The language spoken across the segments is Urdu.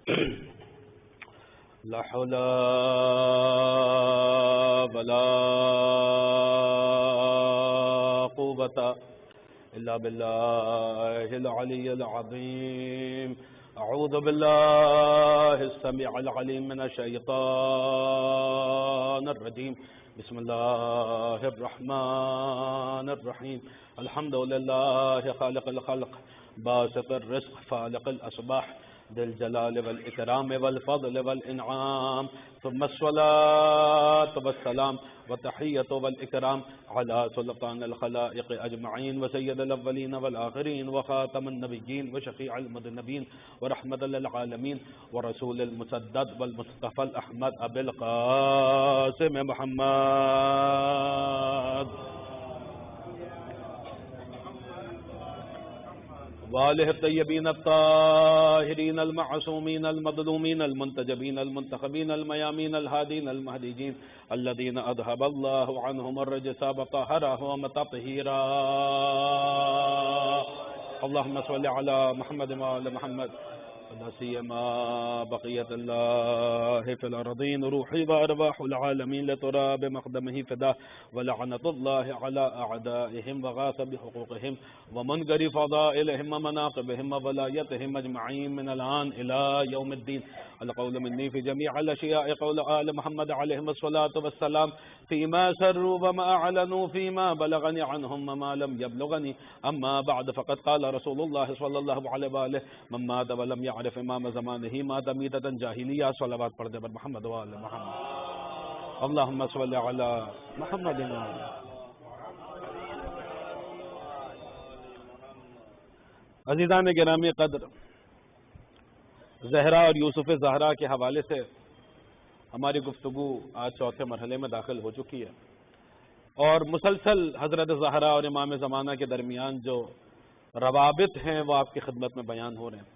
لا حول ولا قوة إلا بالله العلي العظيم. أعوذ بالله السميع العليم من الشيطان الرجيم. بسم الله الرحمن الرحيم. الحمد لله خالق الخلق باسط الرزق فالق الأصباح ذي الجلال والإكرام والفضل والإنعام، ثم الصلاة والسلام والتحية والإكرام على سلطان الخلائق أجمعين وسيد الأولين والآخرين وخاتم النبيين وشفيع المذنبين ورحمة للعالمين ورسول المسدد والمصطفى الأحمد أبي القاسم محمد وآلہ الطیبین الطاہرین المعصومین المظلومین المنتجبین المنتخبین المیامین الہادین المہدیین الذین اذهب اللہ عنہم الرجس وطہرہم تطہیرا. اللہم صل علی محمد وآل محمد لا سیما بقیت اللہ فی الارضین. روحی وارواح العالمین لترى بمقدمہ فدا ولعنت اللہ علی اعدائہم وغاث بحقوقہم ومنکر فضائلہم ومناقبہم وولایتہم اجمعین من الآن الى یوم الدین. القول منی فی جمیع الاشیاء قول آل محمد علیہم الصلاة والسلام فیما سروا وما اعلنوا فیما بلغنی عنہم وما لم یبلغنی. اما بعد فقد قال رسول اللہ صلی اللہ علیہ وآلہ من مات ولم عارف امام زمانہ مات میتۃ جاہلیہ. صلوات پڑھ دے پر محمد و آل محمد. اللہم صل علی محمد. عزیزان گرامی قدر، زہرا اور یوسف زہرا کے حوالے سے ہماری گفتگو آج چوتھے مرحلے میں داخل ہو چکی ہے، اور مسلسل حضرت زہرا اور امام زمانہ کے درمیان جو روابط ہیں وہ آپ کی خدمت میں بیان ہو رہے ہیں.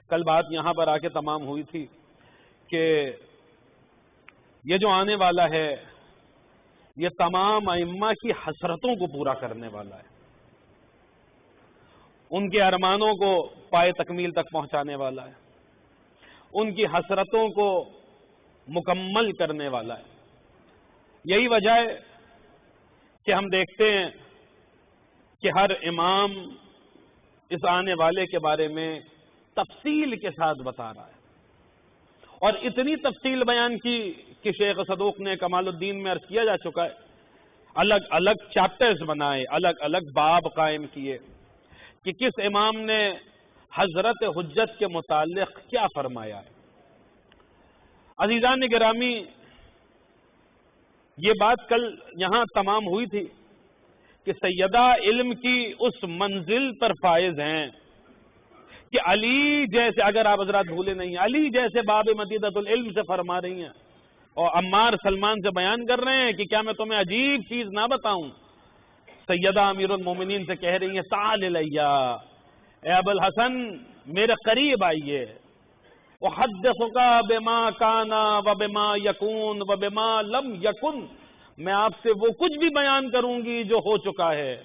کل بات یہاں پر آ کے تمام ہوئی تھی کہ یہ جو آنے والا ہے یہ تمام ائمہ کی حسرتوں کو پورا کرنے والا ہے، ان کے ارمانوں کو پائے تکمیل تک پہنچانے والا ہے، ان کی حسرتوں کو مکمل کرنے والا ہے. یہی وجہ ہے کہ ہم دیکھتے ہیں کہ ہر امام اس آنے والے کے بارے میں تفصیل کے ساتھ بتا رہا ہے، اور اتنی تفصیل بیان کی کہ شیخ صدوق نے کمال الدین میں عرض کیا جا چکا ہے، الگ الگ چیپٹرز بنائے، الگ الگ باب قائم کیے کہ کس امام نے حضرت حجت کے متعلق کیا فرمایا ہے. عزیزان گرامی، یہ بات کل یہاں تمام ہوئی تھی کہ سیدہ علم کی اس منزل پر فائز ہیں کہ علی جیسے، اگر آپ حضرات بھولے نہیں، علی جیسے باب مدینۃ العلم سے فرما رہی ہیں، اور عمار سلمان سے بیان کر رہے ہیں کہ کیا میں تمہیں عجیب چیز نہ بتاؤں. سیدہ امیر المومنین سے کہہ رہی ہیں تعال الیہ، اے ابو الحسن میرے قریب آئیے، احدثک بما کان وبما یکون وبما لم یکن، میں آپ سے وہ کچھ بھی بیان کروں گی جو ہو چکا ہے،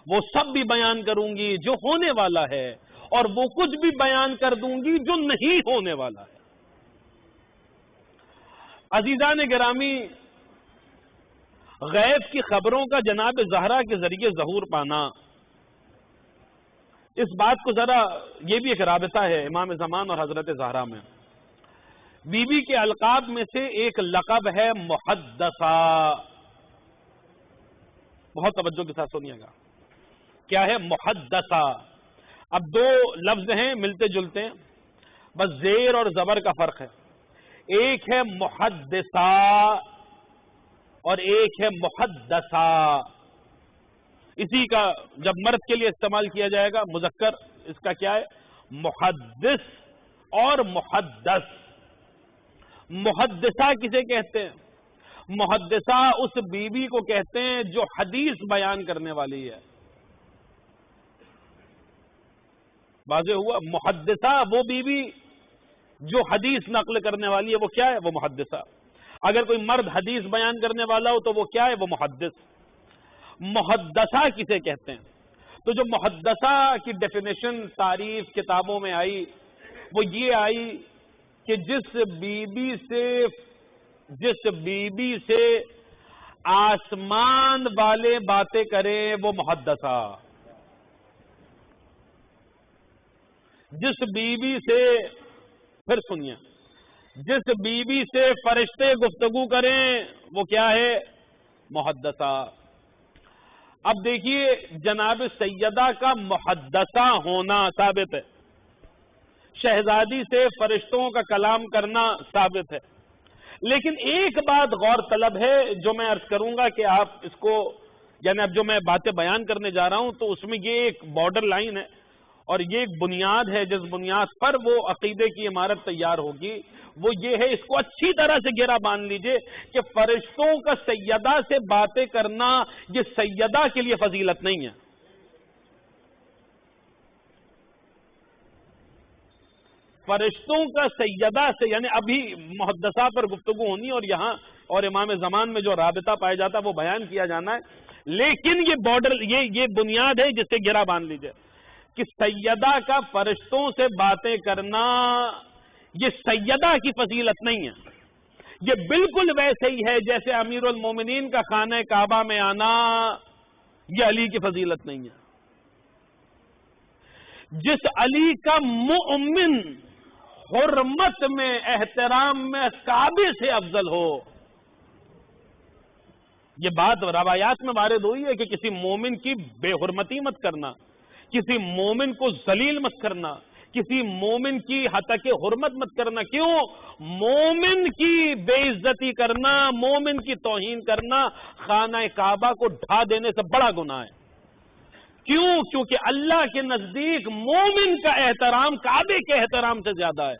وہ سب بھی بیان کروں گی جو ہونے والا ہے، اور وہ کچھ بھی بیان کر دوں گی جو نہیں ہونے والا ہے. عزیزان گرامی، غیب کی خبروں کا جناب زہرا کے ذریعے ظہور پانا، اس بات کو ذرا، یہ بھی ایک رابطہ ہے امام زمان اور حضرت زہرا میں. بی بی کے القاب میں سے ایک لقب ہے محدثہ. بہت توجہ کے ساتھ سنیے گا، کیا ہے محدثہ. اب دو لفظ ہیں ملتے جلتے ہیں، بس زیر اور زبر کا فرق ہے. ایک ہے محدثہ اور ایک ہے محدثہ. اسی کا جب مرد کے لیے استعمال کیا جائے گا مذکر، اس کا کیا ہے؟ محدث اور محدث. محدثہ کسے کہتے ہیں؟ محدثہ اس بیوی کو کہتے ہیں جو حدیث بیان کرنے والی ہے. واضح ہوا؟ محدثہ وہ بیوی جو حدیث نقل کرنے والی ہے، وہ کیا ہے؟ وہ محدثہ. اگر کوئی مرد حدیث بیان کرنے والا ہو تو وہ کیا ہے؟ وہ محدث. محدثہ کسے کہتے ہیں؟ تو جو محدثہ کی ڈیفینیشن تعریف کتابوں میں آئی وہ یہ آئی کہ جس بی بی سے آسمان والے باتیں کریں وہ محدثہ، جس بی بی سے، پھر سنیے، جس بی بی سے فرشتے گفتگو کریں وہ کیا ہے؟ محدثہ۔ اب دیکھیے جناب سیدہ کا محدثہ ہونا ثابت ہے، شہزادی سے فرشتوں کا کلام کرنا ثابت ہے، لیکن ایک بات غور طلب ہے جو میں عرض کروں گا کہ آپ اس کو، یعنی اب جو میں باتیں بیان کرنے جا رہا ہوں تو اس میں یہ ایک بارڈر لائن ہے اور یہ ایک بنیاد ہے جس بنیاد پر وہ عقیدے کی عمارت تیار ہوگی، وہ یہ ہے، اس کو اچھی طرح سے گھیرا باندھ لیجئے کہ فرشتوں کا سیدہ سے باتیں کرنا یہ سیدہ کے لیے فضیلت نہیں ہے۔ فرشتوں کا سیدہ سے، یعنی ابھی محدثہ پر گفتگو ہونی اور یہاں اور امام زمان میں جو رابطہ پایا جاتا ہے وہ بیان کیا جانا ہے، لیکن یہ بارڈر، یہ بنیاد ہے جس سے گھیرا باندھ لیجئے کہ سیدہ کا فرشتوں سے باتیں کرنا یہ سیدہ کی فضیلت نہیں ہے، یہ بالکل ویسے ہی ہے جیسے امیر المومنین کا خانہ کعبہ میں آنا یہ علی کی فضیلت نہیں ہے۔ جس علی کا مؤمن حرمت میں، احترام میں کعبے سے افضل ہو، یہ بات روایات میں وارد ہوئی ہے کہ کسی مومن کی بے حرمتی مت کرنا، کسی مومن کو ذلیل مت کرنا، کسی مومن کی حتک حرمت مت کرنا۔ کیوں؟ مومن کی بے عزتی کرنا، مومن کی توہین کرنا خانہ کعبہ کو ڈھا دینے سے بڑا گناہ ہے۔ کیوں؟ کیونکہ اللہ کے نزدیک مومن کا احترام کعبے کے احترام سے زیادہ ہے۔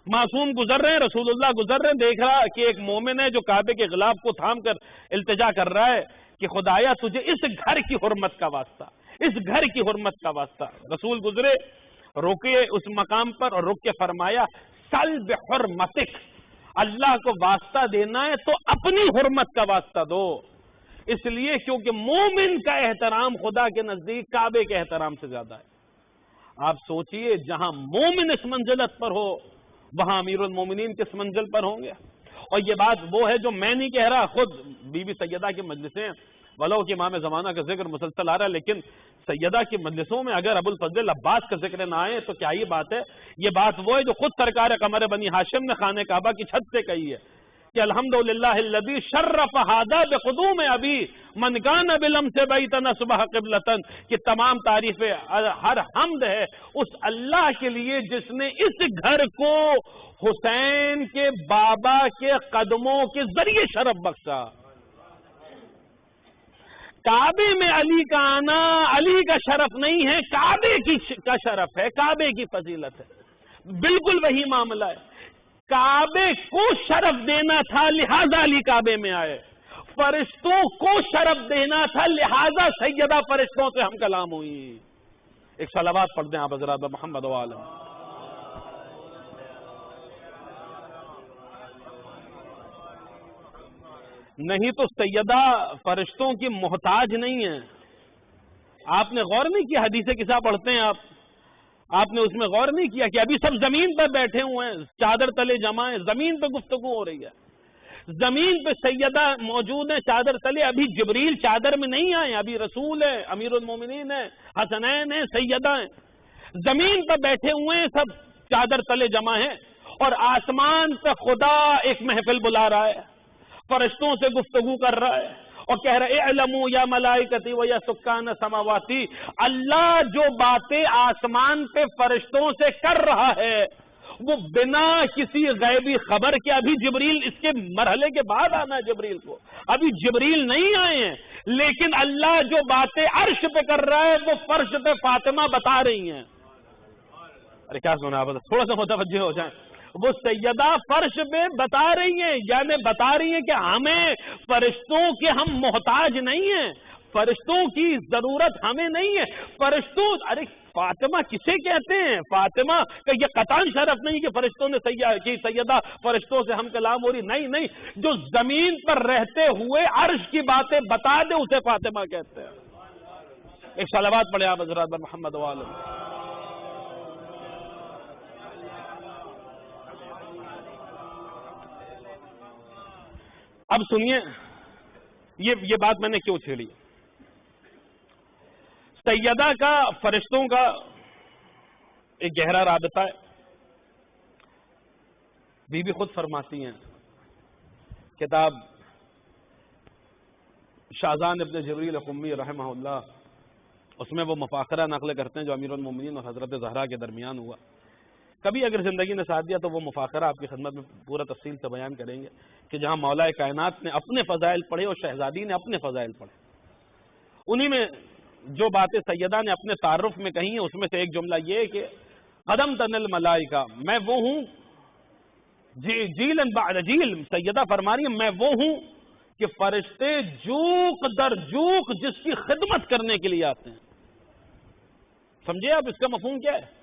معصوم گزر رہے ہیں، رسول اللہ گزر رہے ہیں، دیکھ رہا کہ ایک مومن ہے جو کعبے کے غلاف کو تھام کر التجا کر رہا ہے کہ خدایا تجھے اس گھر کی حرمت کا واسطہ، اس گھر کی حرمت کا واسطہ۔ رسول گزرے، روکے اس مقام پر اور رک کے فرمایا سل بحرمتک، اللہ کو واسطہ دینا ہے تو اپنی حرمت کا واسطہ دو، اس لیے کیونکہ مومن کا احترام خدا کے نزدیک کعبے کے احترام سے زیادہ ہے۔ آپ سوچئے جہاں مومن اس منزلت پر ہو وہاں امیر المومنین کس منزل پر ہوں گے؟ اور یہ بات وہ ہے جو میں نہیں کہہ رہا، خود بی بی سیدہ کی مجلسیں ولو کہ امام زمانہ کا ذکر مسلسل آ رہا ہے، لیکن سیدہ کی مجلسوں میں اگر ابو الفضل عباس کا ذکر نہ آئے تو کیا یہ بات ہے؟ یہ بات وہ ہے جو خود سرکار قمر بنی ہاشم نے خانہ کعبہ کی چھت سے کہی ہے کہ الحمدللہ الذی شرف ھذا بقدوم ابی من کان بالامس بیتنا صبح قبلۃ، کہ تمام تعریفیں، ہر حمد ہے اس اللہ کے لیے جس نے اس گھر کو حسین کے بابا کے قدموں کے ذریعے شرف بخشا۔ کعبے میں علی کا آنا علی کا شرف نہیں ہے، کعبے کا شرف ہے، کعبے کی فضیلت ہے۔ بالکل وہی معاملہ ہے، کعبے کو شرف دینا تھا لہذا علی کعبے میں آئے، فرشتوں کو شرف دینا تھا لہذا سیدہ فرشتوں سے ہم کلام ہوئی۔ ایک صلوات پڑھ دیں آپ حضرات محمد و عالم۔ نہیں تو سیدہ فرشتوں کی محتاج نہیں ہے۔ آپ نے غور نہیں کیا، حدیث کسا پڑھتے ہیں آپ نے اس میں غور نہیں کیا کہ ابھی سب زمین پر بیٹھے ہوئے ہیں، چادر تلے جمع ہیں، زمین پہ گفتگو ہو رہی ہے، زمین پہ سیدہ موجود ہیں چادر تلے، ابھی جبریل چادر میں نہیں آئے، ابھی رسول ہے، امیر المومنین ہے، حسنین ہے، سیدہ ہیں، زمین پہ بیٹھے ہوئے ہیں، سب چادر تلے جمع ہیں، اور آسمان پہ خدا ایک محفل بلا رہا ہے، فرشتوں سے گفتگو کر رہا ہے اور کہہ رہے اعلموا یا ملائکتی و یا سکان سماواتی، اللہ جو باتیں آسمان پہ فرشتوں سے کر رہا ہے وہ بنا کسی غیبی خبر کے، ابھی جبریل اس کے مرحلے کے بعد آنا ہے، جبریل کو ابھی جبریل نہیں آئے ہیں، لیکن اللہ جو باتیں عرش پہ کر رہا ہے وہ فرش پہ فاطمہ بتا رہی ہیں۔ ارے کیا سنا آپ، تھوڑا سا متوجہ ہو جائیں، وہ سیدہ فرش پہ بتا رہی ہیں، یعنی بتا رہی ہیں کہ ہمیں فرشتوں کے ہم محتاج نہیں ہیں، فرشتوں کی ضرورت ہمیں نہیں ہے، فرشتوں، ارے فاطمہ کسے کہتے ہیں؟ فاطمہ کا یہ قطعاً شرف نہیں کہ فرشتوں نے سیدہ فرشتوں سے ہم کلام ہو رہی، نہیں، جو زمین پر رہتے ہوئے عرش کی باتیں بتا دے اسے فاطمہ کہتے ہیں۔ ایک صلوات پڑھے آپ حضرات محمد و عالم۔ اب سنیے یہ بات میں نے کیوں چھیڑی. سیدہ کا فرشتوں کا ایک گہرا رابطہ ہے. بی بی خود فرماتی ہیں، کتاب شاہزان ابن جبریل قمی رحمہ اللہ، اس میں وہ مفاخرہ نقل کرتے ہیں جو امیر المومنین اور حضرت زہرا کے درمیان ہوا. کبھی اگر زندگی نے ساتھ دیا تو وہ مفاخرہ آپ کی خدمت میں پورا تفصیل سے بیان کریں گے کہ جہاں مولا کائنات نے اپنے فضائل پڑھے اور شہزادی نے اپنے فضائل پڑھے. انہی میں جو باتیں سیدہ نے اپنے تعارف میں کہی ہیں اس میں سے ایک جملہ یہ ہے کہ قدم تن الملائکہ، میں وہ ہوں جیلاً بعد جیل. سیدہ فرما رہی ہیں میں وہ ہوں کہ فرشتے جوق در جوق جس کی خدمت کرنے کے لیے آتے ہیں. سمجھے آپ اس کا مفہوم کیا ہے؟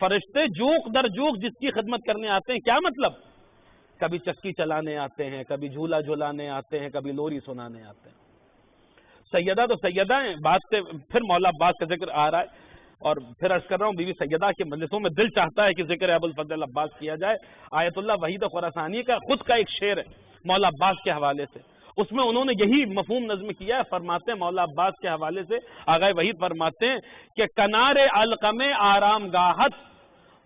فرشتے جوق در جوق جس کی خدمت کرنے آتے ہیں. کیا مطلب؟ کبھی چکی چلانے آتے ہیں، کبھی جھولا جھولانے آتے ہیں، کبھی لوری سنانے آتے ہیں. سیدہ تو سیدہ ہیں. بات سے پھر مولا عباس کا ذکر آ رہا ہے اور پھر عرض کر رہا ہوں بی بی سیدہ کے مجلسوں میں دل چاہتا ہے کہ ذکر ابو الفضل عباس کیا جائے. آیت اللہ وحید خراسانی کا خود کا ایک شعر ہے مولا عباس کے حوالے سے، اس میں انہوں نے یہی مفہوم نظم کیا ہے. فرماتے ہیں مولا عباس کے حوالے سے آغا وحید فرماتے ہیں کہ کنار علقم آرام گاہت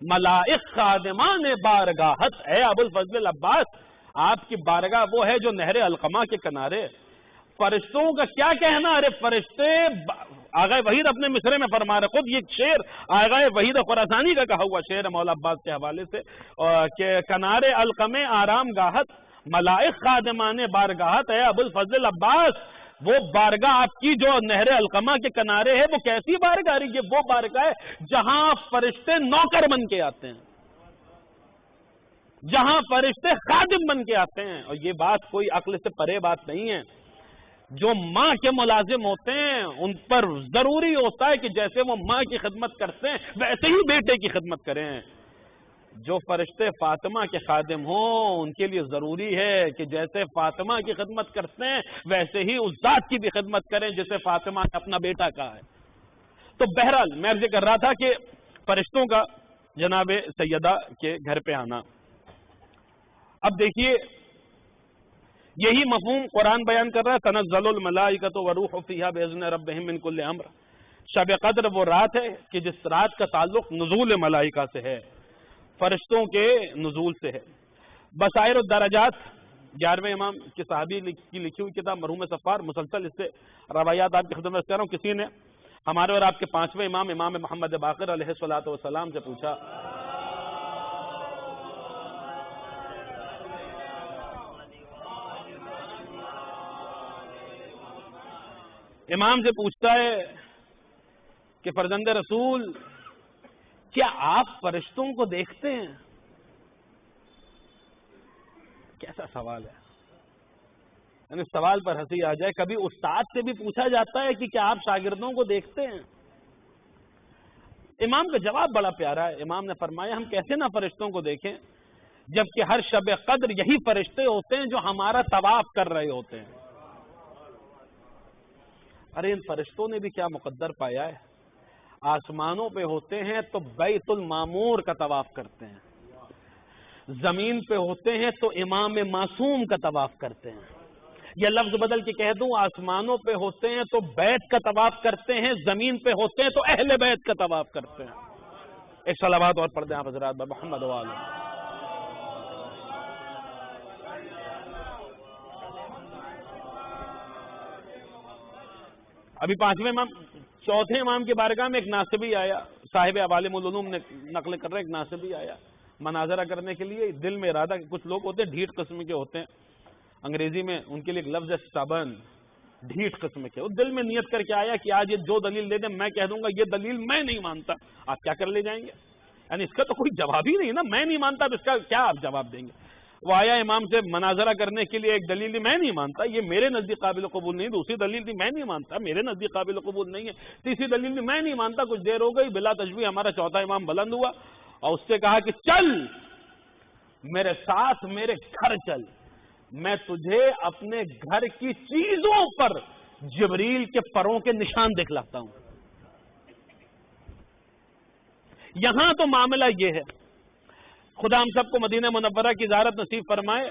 ملائک خادمان بارگاہت. اے ابو الفضل عباس، آپ کی بارگاہ وہ ہے جو نہر علقمہ کے کنارے. فرشتوں کا کیا کہنا؟ ارے فرشتے، آغا وحید اپنے مصرے میں فرما رہے، خود یہ شعر آغا وحید خراسانی کا کہا ہوا شعر ہے مولا عباس کے حوالے سے کہ کنار علقم آرام گاہت ملائک خادمان بارگاہت. اے ابو الفضل عباس، وہ بارگاہ آپ کی جو نہر علقمہ کے کنارے ہے وہ کیسی بارگاہ رہی ہے؟ وہ بارگاہ ہے جہاں فرشتے نوکر بن کے آتے ہیں، جہاں فرشتے خادم بن کے آتے ہیں. اور یہ بات کوئی عقل سے پرے بات نہیں ہے. جو ماں کے ملازم ہوتے ہیں ان پر ضروری ہوتا ہے کہ جیسے وہ ماں کی خدمت کرتے ہیں ویسے ہی بیٹے کی خدمت کریں. جو فرشتے فاطمہ کے خادم ہوں ان کے لیے ضروری ہے کہ جیسے فاطمہ کی خدمت کرتے ہیں ویسے ہی اس ذات کی بھی خدمت کریں جیسے فاطمہ نے اپنا بیٹا کہا ہے. تو بہرحال میں عرض کر رہا تھا کہ فرشتوں کا جناب سیدہ کے گھر پہ آنا. اب دیکھیے یہی مفہوم قرآن بیان کر رہا ہے تنزل الملائکۃ والروح فیہا باذن ربہم من کل امر. شب قدر وہ رات ہے کہ جس رات کا تعلق نزول ملائکہ سے ہے، فرشتوں کے نزول سے ہے. بصائر الدرجات 11ویں امام کے صحابی کی لکھی ہوئی کتاب مرحوم صفار، مسلسل اس سے روایات آپ کی خدمت میں کر رہا ہوں. کسی نے ہمارے اور آپ کے 5ویں امام محمد باقر علیہ الصلوۃ والسلام سے پوچھا، امام سے پوچھتا ہے کہ فرزند رسول کیا آپ فرشتوں کو دیکھتے ہیں؟ کیسا سوال ہے، یعنی سوال پر ہنسی آ جائے. کبھی استاد سے بھی پوچھا جاتا ہے کہ کیا آپ شاگردوں کو دیکھتے ہیں؟ امام کا جواب بڑا پیارا ہے. امام نے فرمایا ہم کیسے نہ فرشتوں کو دیکھیں جبکہ ہر شب قدر یہی فرشتے ہوتے ہیں جو ہمارا طواف کر رہے ہوتے ہیں. ارے ان فرشتوں نے بھی کیا مقدر پایا ہے. آسمانوں پہ ہوتے ہیں تو بیت المعمور کا طواف کرتے ہیں، زمین پہ ہوتے ہیں تو امام معصوم کا طواف کرتے ہیں. یہ لفظ بدل کے کہہ دوں، آسمانوں پہ ہوتے ہیں تو بیت کا طواف کرتے ہیں، زمین پہ ہوتے ہیں تو اہل بیت کا طواف کرتے ہیں. ایک صلوات اور پڑھ دیں آپ حضرات محمد و آلہ. ابھی 5ویں امام 4تھے امام کی بارگاہ میں ایک ناصبی آیا، صاحب عوالم العلوم نے نقل کر رہا ہے، ایک ناصبی آیا مناظرہ کرنے کے لیے. دل میں ارادہ کہ کچھ لوگ ہوتے ہیں ڈھیٹ قسم کے ہوتے ہیں، انگریزی میں ان کے لیے ایک لفظ ہے سٹبن، ڈھیٹ قسم کے. وہ دل میں نیت کر کے آیا کہ آج یہ جو دلیل دے دیں میں کہہ دوں گا یہ دلیل میں نہیں مانتا. آپ کیا کر لے جائیں گے؟ یعنی اس کا تو کوئی جواب ہی نہیں نا، میں نہیں مانتا اب اس کا کیا آپ جواب دیں گے؟ وہ آیا امام سے مناظرہ کرنے کے لیے، ایک دلیل میں نہیں مانتا، یہ میرے نزدیک قابل قبول نہیں. دوسری دلیل بھی میں نہیں مانتا، میرے نزدیک قابل قبول نہیں ہے. تیسری دلیل بھی میں نہیں مانتا. کچھ دیر ہو گئی، بلا تشبیہ ہمارا 4تھا امام بلند ہوا اور اس سے کہا کہ چل میرے ساتھ میرے گھر چل، میں تجھے اپنے گھر کی چیزوں پر جبریل کے پروں کے نشان دکھلاتا ہوں. یہاں تو معاملہ یہ ہے، خدا ہم سب کو مدینہ منورہ کی زیارت نصیب فرمائے.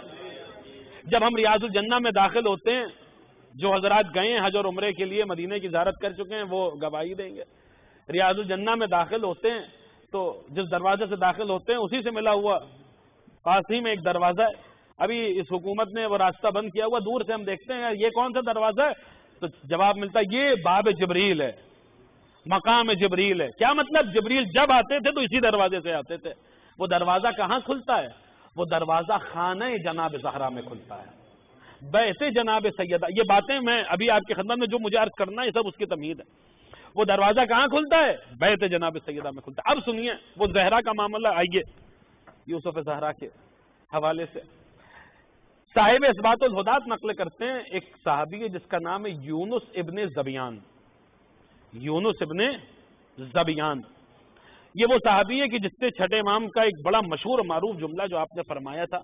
جب ہم ریاض الجنہ میں داخل ہوتے ہیں، جو حضرات گئے ہیں حج اور عمرے کے لیے مدینے کی زیارت کر چکے ہیں وہ گواہی دیں گے، ریاض الجنہ میں داخل ہوتے ہیں تو جس دروازے سے داخل ہوتے ہیں اسی سے ملا ہوا پاس ہی میں ایک دروازہ ہے، ابھی اس حکومت نے وہ راستہ بند کیا ہوا، دور سے ہم دیکھتے ہیں یہ کون سا دروازہ ہے تو جواب ملتا ہے یہ باب جبریل ہے، مقام جبریل ہے۔ کیا مطلب؟ جبریل جب آتے تھے تو اسی دروازے سے آتے تھے۔ وہ دروازہ کہاں کھلتا ہے؟ وہ دروازہ خانہ جناب زہرا میں کھلتا ہے، بیت جناب سیدہ۔ یہ باتیں میں ابھی آپ کی خدمت میں جو مجھے عرض کرنا ہے یہ سب اس کی تمہید ہے۔ وہ دروازہ کہاں کھلتا ہے؟ بیت جناب سیدہ میں کھلتا ہے۔ اب سنیے وہ زہرا کا معاملہ، آئیے یوسف زہرا کے حوالے سے صاحب اثبات الہدات نقل کرتے ہیں، ایک صحابی ہے جس کا نام ہے یونس ابن زبیان۔ یونس ابن زبیان یہ وہ صحابی ہے کہ جس سے چھٹے امام کا ایک بڑا مشہور معروف جملہ جو آپ نے فرمایا تھا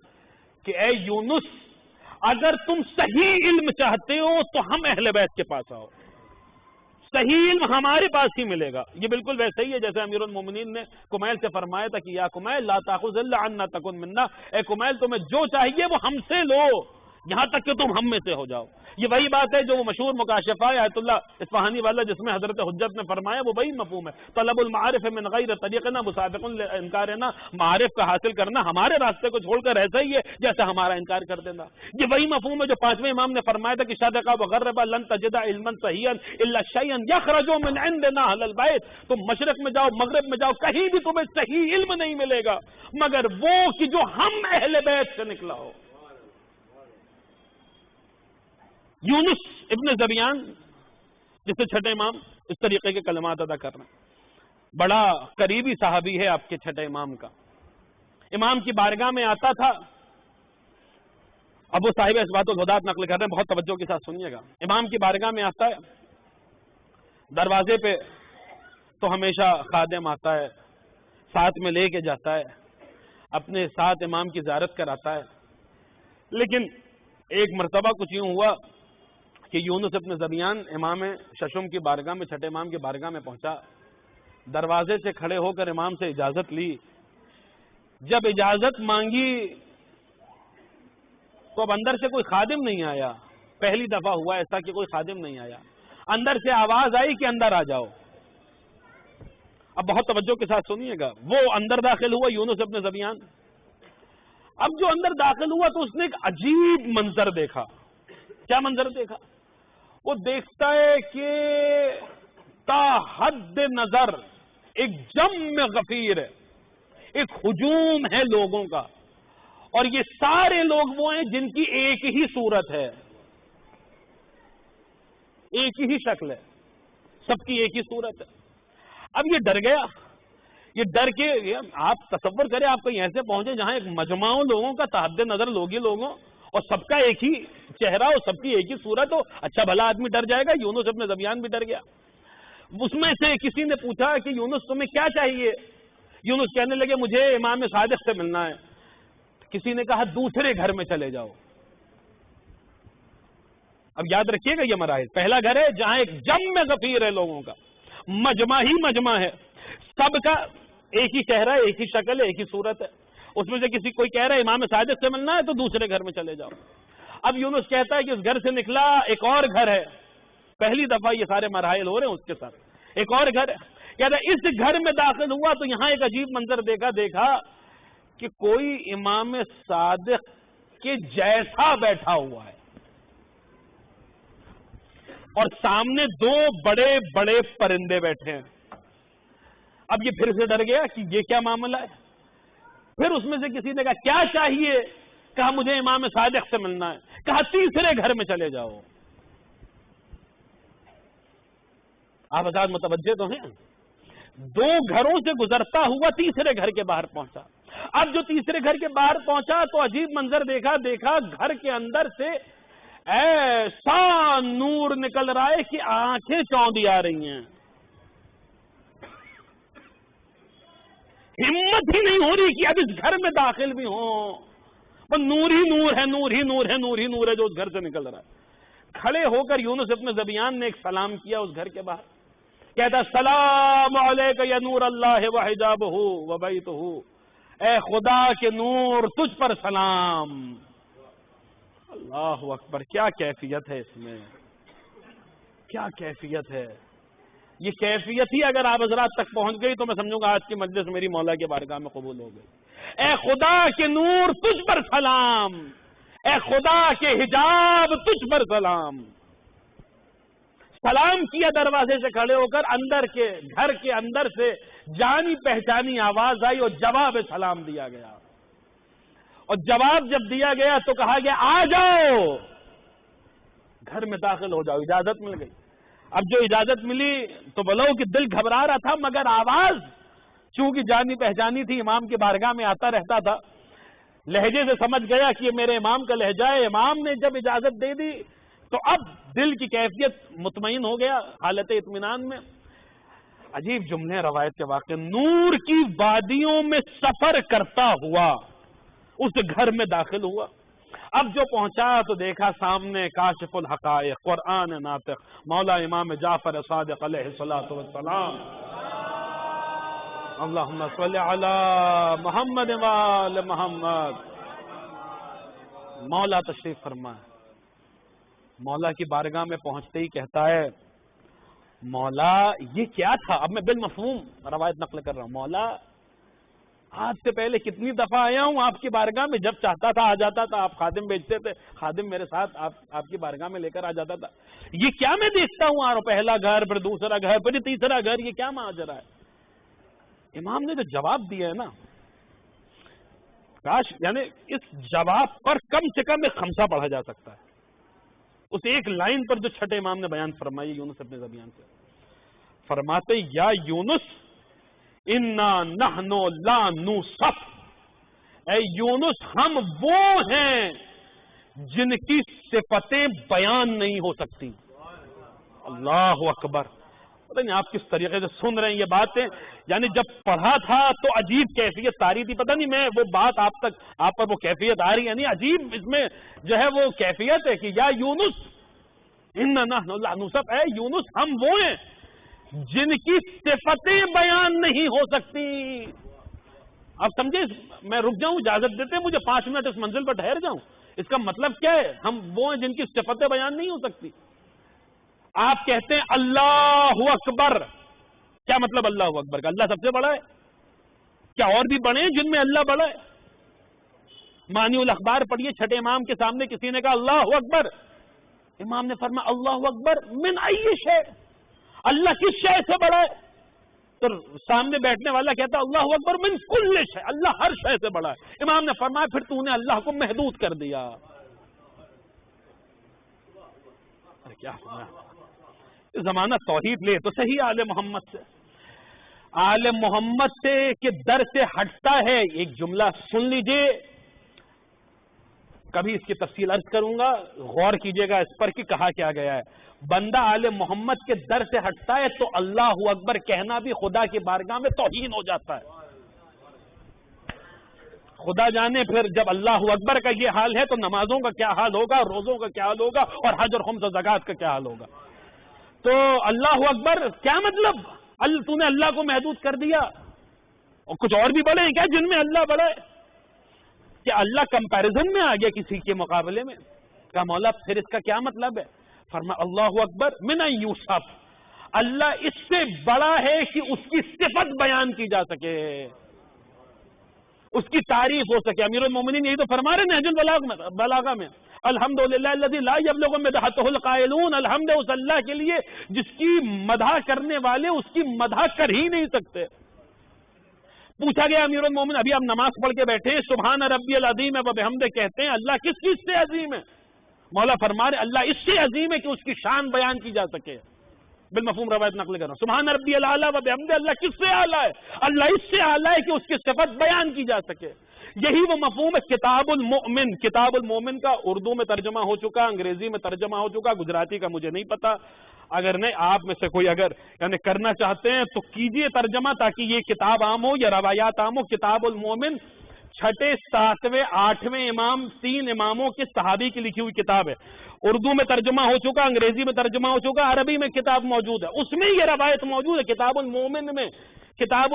کہ اے یونس اگر تم صحیح علم چاہتے ہو تو ہم اہل بیت کے پاس آؤ، صحیح علم ہمارے پاس ہی ملے گا۔ یہ بالکل ویسے ہی ہے جیسے امیر المومنین نے کمیل سے فرمایا تھا کہ یا کمیل لا تاخذ الا عنا تکن منا، اے کمیل تمہیں جو چاہیے وہ ہم سے لو یہاں تک کہ تم ہم میں سے ہو جاؤ۔ یہ وہی بات ہے جو وہ مشہور مکاشفہ آیت اللہ اصفہانی والا جس میں حضرت حجت نے فرمایا، وہ وہی مفہوم ہے، طلب المعارف من غیر طریقنا مسابق انکارنا، معارف کا حاصل کرنا ہمارے راستے کو چھوڑ کر ایسا ہی ہے جیسے ہمارا انکار کر دینا۔ یہ وہی مفہوم ہے جو پانچویں امام نے فرمایا تھا کہ شدق وغرب لن تجد علما صحیحا الا شیئا یخرج من عندنا اہل البیت، تم مشرق میں جاؤ مغرب میں جاؤ کہیں بھی تمہیں صحیح علم نہیں ملے گا مگر وہ کہ جو ہم اہل بیت سے نکلا ہو۔ یونس ابن زبیان جس سے چھٹے امام اس طریقے کے کلمات ادا کر رہے ہیں، بڑا قریبی صحابی ہے آپ کے چھٹے امام کا، امام کی بارگاہ میں آتا تھا۔ اب وہ صاحب اثبات الہدات نقل کر رہے ہیں، بہت توجہ کے ساتھ سنیے گا۔ امام کی بارگاہ میں آتا ہے، دروازے پہ تو ہمیشہ خادم آتا ہے، ساتھ میں لے کے جاتا ہے، اپنے ساتھ امام کی زیارت کراتا ہے۔ لیکن ایک مرتبہ کچھ یوں ہوا کہ یونس ابن زبیان امام ششم کی بارگاہ میں چھٹے امام کی بارگاہ میں پہنچا، دروازے سے کھڑے ہو کر امام سے اجازت لی۔ جب اجازت مانگی تو اب اندر سے کوئی خادم نہیں آیا، پہلی دفعہ ہوا ایسا کہ کوئی خادم نہیں آیا، اندر سے آواز آئی کہ اندر آ جاؤ۔ اب بہت توجہ کے ساتھ سنیے گا، وہ اندر داخل ہوا یونس ابن زبیان۔ اب جو اندر داخل ہوا تو اس نے ایک عجیب منظر دیکھا۔ کیا منظر دیکھا؟ وہ دیکھتا ہے کہ تا حد نظر ایک جم غفیر ہے، ایک ہجوم ہے لوگوں کا، اور یہ سارے لوگ وہ ہیں جن کی ایک ہی صورت ہے، ایک ہی شکل ہے، سب کی ایک ہی صورت ہے۔ اب یہ ڈر گیا، یہ ڈر کے آپ تصور کریں آپ کہیں ایسے پہنچے جہاں ایک مجمع لوگوں کا تحد نظر لوگ ہی لوگوں اور سب کا ایک ہی چہرہ اور سب کی ایک ہی صورت ہو، اچھا بھلا آدمی ڈر جائے گا۔ یونس ابن زبیان بھی ڈر گیا۔ اس میں سے کسی نے پوچھا کہ یونس تمہیں کیا چاہیے؟ یونس کہنے لگے مجھے امام صادق سے ملنا ہے۔ کسی نے کہا دوسرے گھر میں چلے جاؤ۔ اب یاد رکھیے گا یہ مراحل، پہلا گھر ہے جہاں ایک جم غفیر ہے لوگوں کا، مجمع ہی مجمع ہے، سب کا ایک ہی چہرہ ہے، ایک ہی شکل ہے، ایک ہی صورت ہے۔ اس میں سے کسی کوئی کہہ رہا ہے امام صادق سے ملنا ہے تو دوسرے گھر میں چلے جاؤ۔ اب یونس کہتا ہے کہ اس گھر سے نکلا ایک اور گھر ہے، پہلی دفعہ یہ سارے مراحل ہو رہے ہیں اس کے ساتھ، ایک اور گھر ہے۔ کہتا ہے اس گھر میں داخل ہوا تو یہاں ایک عجیب منظر دیکھا کہ کوئی امام صادق کے جیسا بیٹھا ہوا ہے اور سامنے دو بڑے بڑے پرندے بیٹھے ہیں۔ اب یہ پھر سے ڈر گیا کہ یہ کیا معاملہ ہے۔ پھر اس میں سے کسی نے کہا کیا چاہیے؟ کہا مجھے امام صادق سے ملنا ہے۔ کہا تیسرے گھر میں چلے جاؤ۔ آپ حضرات متوجہ تو ہیں، دو گھروں سے گزرتا ہوا تیسرے گھر کے باہر پہنچا۔ اب جو تیسرے گھر کے باہر پہنچا تو عجیب منظر دیکھا گھر کے اندر سے ایسا نور نکل رہا ہے کہ آنکھیں چوندی آ رہی ہیں، ہمت ہی نہیں ہو رہی کہ اب اس گھر میں داخل بھی ہوں، وہ نور ہی نور ہے، نور ہی نور ہے، نور ہی نور ہے جو اس گھر سے نکل رہا ہے۔ کھڑے ہو کر یونس ابن زبیان نے ایک سلام کیا اس گھر کے باہر، کہتا السلام علیک یا نور اللہ و حجابہ و بیتہ، اے خدا کے نور تجھ پر سلام۔ اللہ اکبر، کیا کیفیت ہے اس میں، کیا کیفیت ہے. یہ کیفیت ہی اگر آپ حضرات تک پہنچ گئی تو میں سمجھوں گا آج کی مجلس میری مولا کے بارگاہ میں قبول ہو گئی. اے خدا کے نور تجھ پر سلام، اے خدا کے حجاب تجھ پر سلام. سلام کیا دروازے سے کھڑے ہو کر، اندر کے گھر کے اندر سے جانی پہچانی آواز آئی اور جواب سلام دیا گیا. اور جواب جب دیا گیا تو کہا گیا آ جاؤ، گھر میں داخل ہو جاؤ. اجازت مل گئی. اب جو اجازت ملی تو بولو کہ دل گھبرا رہا تھا، مگر آواز چونکہ جانی پہچانی تھی، امام کی بارگاہ میں آتا رہتا تھا، لہجے سے سمجھ گیا کہ یہ میرے امام کا لہجہ ہے. امام نے جب اجازت دے دی تو اب دل کی کیفیت مطمئن ہو گیا، حالت اطمینان میں. عجیب جملے روایت کے واقع. نور کی وادیوں میں سفر کرتا ہوا اس گھر میں داخل ہوا. اب جو پہنچا تو دیکھا سامنے کاشف الحقائق قرآن ناطق مولا امام جعفر صادق علیہ الصلوۃ والسلام. اللہم صلی علی محمد وآل محمد. مولا تشریف فرمائے. مولا کی بارگاہ میں پہنچتے ہی کہتا ہے مولا یہ کیا تھا. اب میں بالمفہوم روایت نقل کر رہا ہوں. مولا آج سے پہلے کتنی دفعہ آیا ہوں آپ کی بارگاہ میں، جب چاہتا تھا آ جاتا تھا، آپ خادم بھیجتے تھے، خادم میرے ساتھ آپ کی بارگاہ میں لے کر آ جاتا تھا. یہ کیا میں دیکھتا ہوں اور پہلا گھر پھر دوسرا گھر پھر تیسرا گھر، یہ کیا ماجرا ہے. امام نے جو جواب دیا ہے نا، کاش یعنی اس جواب پر کم سے کم ایک خمسہ پڑھا جا سکتا ہے. اس ایک لائن پر جو چھٹے امام نے بیان فرمائی یونس اپنے زبان سے، فرماتے یا یونس انا نحن لا نوصف. اے یونس ہم وہ ہیں جن کی صفتیں بیان نہیں ہو سکتی. اللہ اکبر. پتہ نہیں آپ کس طریقے سے سن رہے ہیں یہ باتیں. یعنی جب پڑھا تھا تو عجیب کیفیت آ رہی تھی. پتہ نہیں میں وہ بات آپ پر وہ کیفیت آ رہی ہے نہیں. عجیب اس میں جو ہے وہ کیفیت ہے کہ یا یونس انا نحن لا نوصف. اے یونس ہم وہ ہیں جن کی صفتیں بیان نہیں ہو سکتی. آپ سمجھے، میں رک جاؤں، اجازت دیتے ہیں مجھے 5 منٹ اس منزل پر ٹھہر جاؤں. اس کا مطلب کیا ہے؟ ہم وہ ہیں جن کی صفتیں بیان نہیں ہو سکتی. آپ کہتے ہیں اللہ اکبر، کیا مطلب اللہ اکبر کا؟ اللہ سب سے بڑا ہے؟ کیا اور بھی بڑے ہیں جن میں اللہ بڑا ہے؟ مانی الاخبار پڑھیے، چھٹے امام کے سامنے کسی نے کہا اللہ اکبر، امام نے فرمایا اللہ اکبر من ای شے، اللہ کس شے سے بڑا ہے؟ تو سامنے بیٹھنے والا کہتا اللہ اکبر من کل شے، اللہ ہر شے سے بڑا ہے. امام نے فرمایا پھر تو نے اللہ کو محدود کر دیا. ارے کیا زمانہ توحید لے تو صحیح آل محمد سے، آل محمد سے کہ در سے ہٹتا ہے. ایک جملہ سن لیجئے، کبھی اس کی تفصیل عرض کروں گا، غور کیجئے گا اس پر کہ کہا کیا گیا ہے. بندہ آل محمد کے در سے ہٹتا ہے تو اللہ اکبر کہنا بھی خدا کی بارگاہ میں توہین ہو جاتا ہے. خدا جانے پھر جب اللہ اکبر کا یہ حال ہے تو نمازوں کا کیا حال ہوگا، روزوں کا کیا حال ہوگا، اور حج اور خمس و زکوٰۃ کا کیا حال ہوگا. تو اللہ اکبر کیا مطلب؟ تو نے اللہ کو محدود کر دیا. اور کچھ اور بھی بڑے ہیں کیا جن میں اللہ بڑا ہے؟ کہ اللہ کمپیریزن میں آ گیا کسی کے مقابلے میں؟ کہا مولا پھر اس کا کیا مطلب ہے؟ فرمایا اللہ اکبر من یوسف، اللہ اس سے بڑا ہے کہ اس کی صفت بیان کی جا سکے، اس کی تعریف ہو سکے. امیر المومنین یہی تو فرما رہے ہیں نہج البلاغہ میں، الحمدللہ الذی لا یبلغ مدحتہ القائلون. الحمد اس اللہ کے لیے جس کی مدح کرنے والے اس کی مدح کر ہی نہیں سکتے. پوچھا گیا امیر المومنین، ابھی آپ نماز پڑھ کے بیٹھے ہیں، سبحان ربی العظیم و بحمدہ کہتے ہیں، اللہ کس چیز سے عظیم ہے؟ مولا فرما رہے اللہ اس سے عظیم ہے کہ اس کی شان بیان کی جا سکے. بالمفہوم روایت نقل کر رہا ہوں. سبحان ربی الاعلی و بحمدہ، اللہ کس سے اعلیٰ ہے؟ اللہ اس سے اعلیٰ ہے کہ اس کی صفت بیان کی جا سکے. یہی وہ مفہوم ہے کتاب المؤمن. کتاب المؤمن کا اردو میں ترجمہ ہو چکا، انگریزی میں ترجمہ ہو چکا، گجراتی کا مجھے نہیں پتا. اگر نہیں آپ میں سے کوئی اگر یعنی کرنا چاہتے ہیں تو کیجئے ترجمہ تاکہ یہ کتاب عام ہو یا روایات عام ہو. کتاب المؤمن 6، 7، 8ویں امام 3 اماموں کے صحابی کی لکھی ہوئی کتاب ہے. اردو میں ترجمہ ہو چکا، انگریزی میں ترجمہ ہو چکا، عربی میں کتاب موجود ہے. اس میں یہ روایت موجود ہے کتاب المؤمن میں. کتاب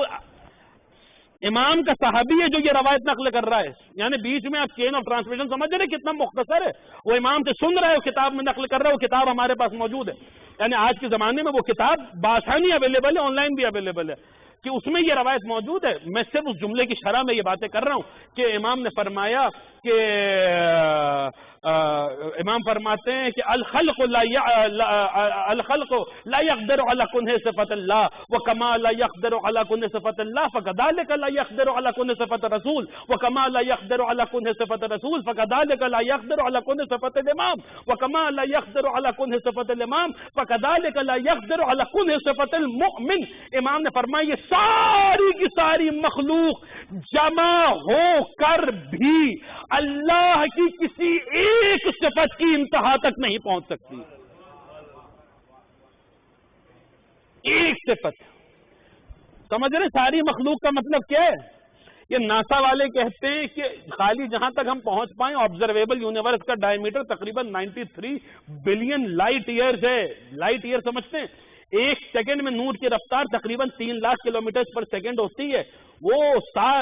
امام کا صحابی ہے جو یہ روایت نقل کر رہا ہے، یعنی بیچ میں آپ چین آف ٹرانسمیشن سمجھ رہے ہیں کتنا مختصر ہے. وہ امام سے سن رہا ہے، وہ کتاب میں نقل کر رہا ہے، وہ کتاب ہمارے پاس موجود ہے. یعنی آج کے زمانے میں وہ کتاب بآسانی اویلیبل ہے، آن لائن بھی اویلیبل ہے کہ اس میں یہ روایت موجود ہے. میں صرف اس جملے کی شرح میں یہ باتیں کر رہا ہوں کہ امام نے فرمایا کہ امام فرماتے ہیں کہ الخلق لا يقدر على كنه صفة الله وكما لا يقدر على كنه صفة الله فكذلك لا يقدر على كنه صفة الرسول وكما لا يقدر على كنه صفة الرسول فكذلك لا يقدر على كنه صفة الامام وكما لا يقدر على كنه صفة الامام فكذلك لا يقدر على كنه صفة المؤمن. امام نے فرمایا یہ ساری کی ساری مخلوق جمع ہو کر بھی اللہ کی کسی ایک صفت کی انتہا تک نہیں پہنچ سکتی. ایک صفت سمجھ رہے؟ ساری مخلوق کا مطلب کیا ہے؟ یہ ناسا والے کہتے ہیں کہ خالی جہاں تک ہم پہنچ پائیں آبزرویبل یونیورس کا ڈائیمیٹر تقریباً 93 بلین لائٹ ایئرز ہے. لائٹ ایئر سمجھتے ہیں؟ ایک سیکنڈ میں نور کی رفتار تقریباً 3 لاکھ کلومیٹر پر سیکنڈ ہوتی ہے. وہ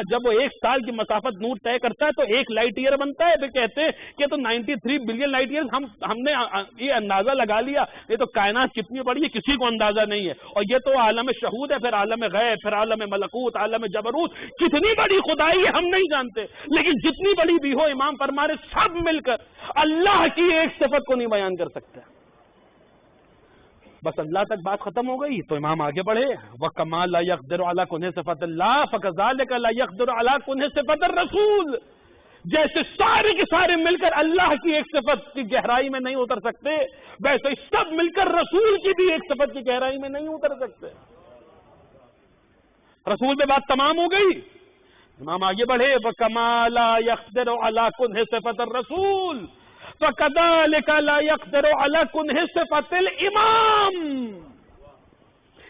جب وہ 1 سال کی مسافت نور طے کرتا ہے تو 1 لائٹ ایئر بنتا ہے. پھر کہتے ہیں کہ تو 93 بلین لائٹ ایئر ہم نے یہ اندازہ لگا لیا. یہ تو کائنات کتنی بڑی ہے کسی کو اندازہ نہیں ہے. اور یہ تو عالم شہود ہے، پھر عالم غیب، پھر عالم ملکوت، عالم جبروت، کتنی بڑی خدائی ہے ہم نہیں جانتے. لیکن جتنی بڑی بھی ہو امام فرما رہے سب مل کر اللہ کی ایک صفت کو نہیں بیان کر سکتے. بس اللہ تک بات ختم ہو گئی تو امام آگے بڑھے وَكَمَا لَا يَقْدِرُ عَلَىٰ كُنْهِ صِفَةِ اللَّهِ فَكَذَلِكَ لَا يَقْدِرُ عَلَىٰ كُنْهِ صِفَةِ الرَّسُولِ. جیسے سارے کے سارے مل کر اللہ کی ایک صفت کی گہرائی میں نہیں اتر سکتے، ویسے سب مل کر رسول کی بھی ایک صفت کی گہرائی میں نہیں اتر سکتے. رسول پہ بات تمام ہو گئی. امام آگے بڑھے وَكَمَا لَا يَقْدِرُ عَلَىٰ كُنْهِ صِفَةِ الرَّسُولِ فَكَذَلِكَ لَا يَقْدِرُ عَلَىٰ كُنْهِ صِفَةِ الْإِمَامِ.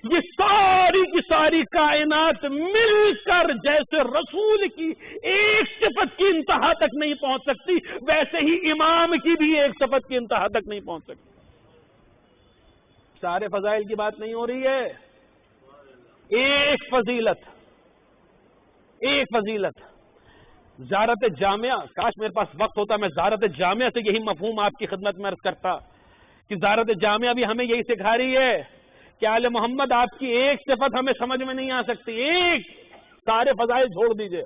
یہ ساری کی ساری کائنات مل کر جیسے رسول کی ایک صفت کی انتہا تک نہیں پہنچ سکتی، ویسے ہی امام کی بھی ایک صفت کی انتہا تک نہیں پہنچ سکتی. سارے فضائل کی بات نہیں ہو رہی ہے. ایک فضیلت زیارت جامعہ. کاش میرے پاس وقت ہوتا میں زیارت جامعہ سے یہی مفہوم آپ کی خدمت میں عرض کرتا کہ زیارت جامعہ بھی ہمیں یہی سکھا رہی ہے کہ آل محمد آپ کی ایک صفت ہمیں سمجھ میں نہیں آ سکتی. ایک سارے فضائل چھوڑ دیجئے،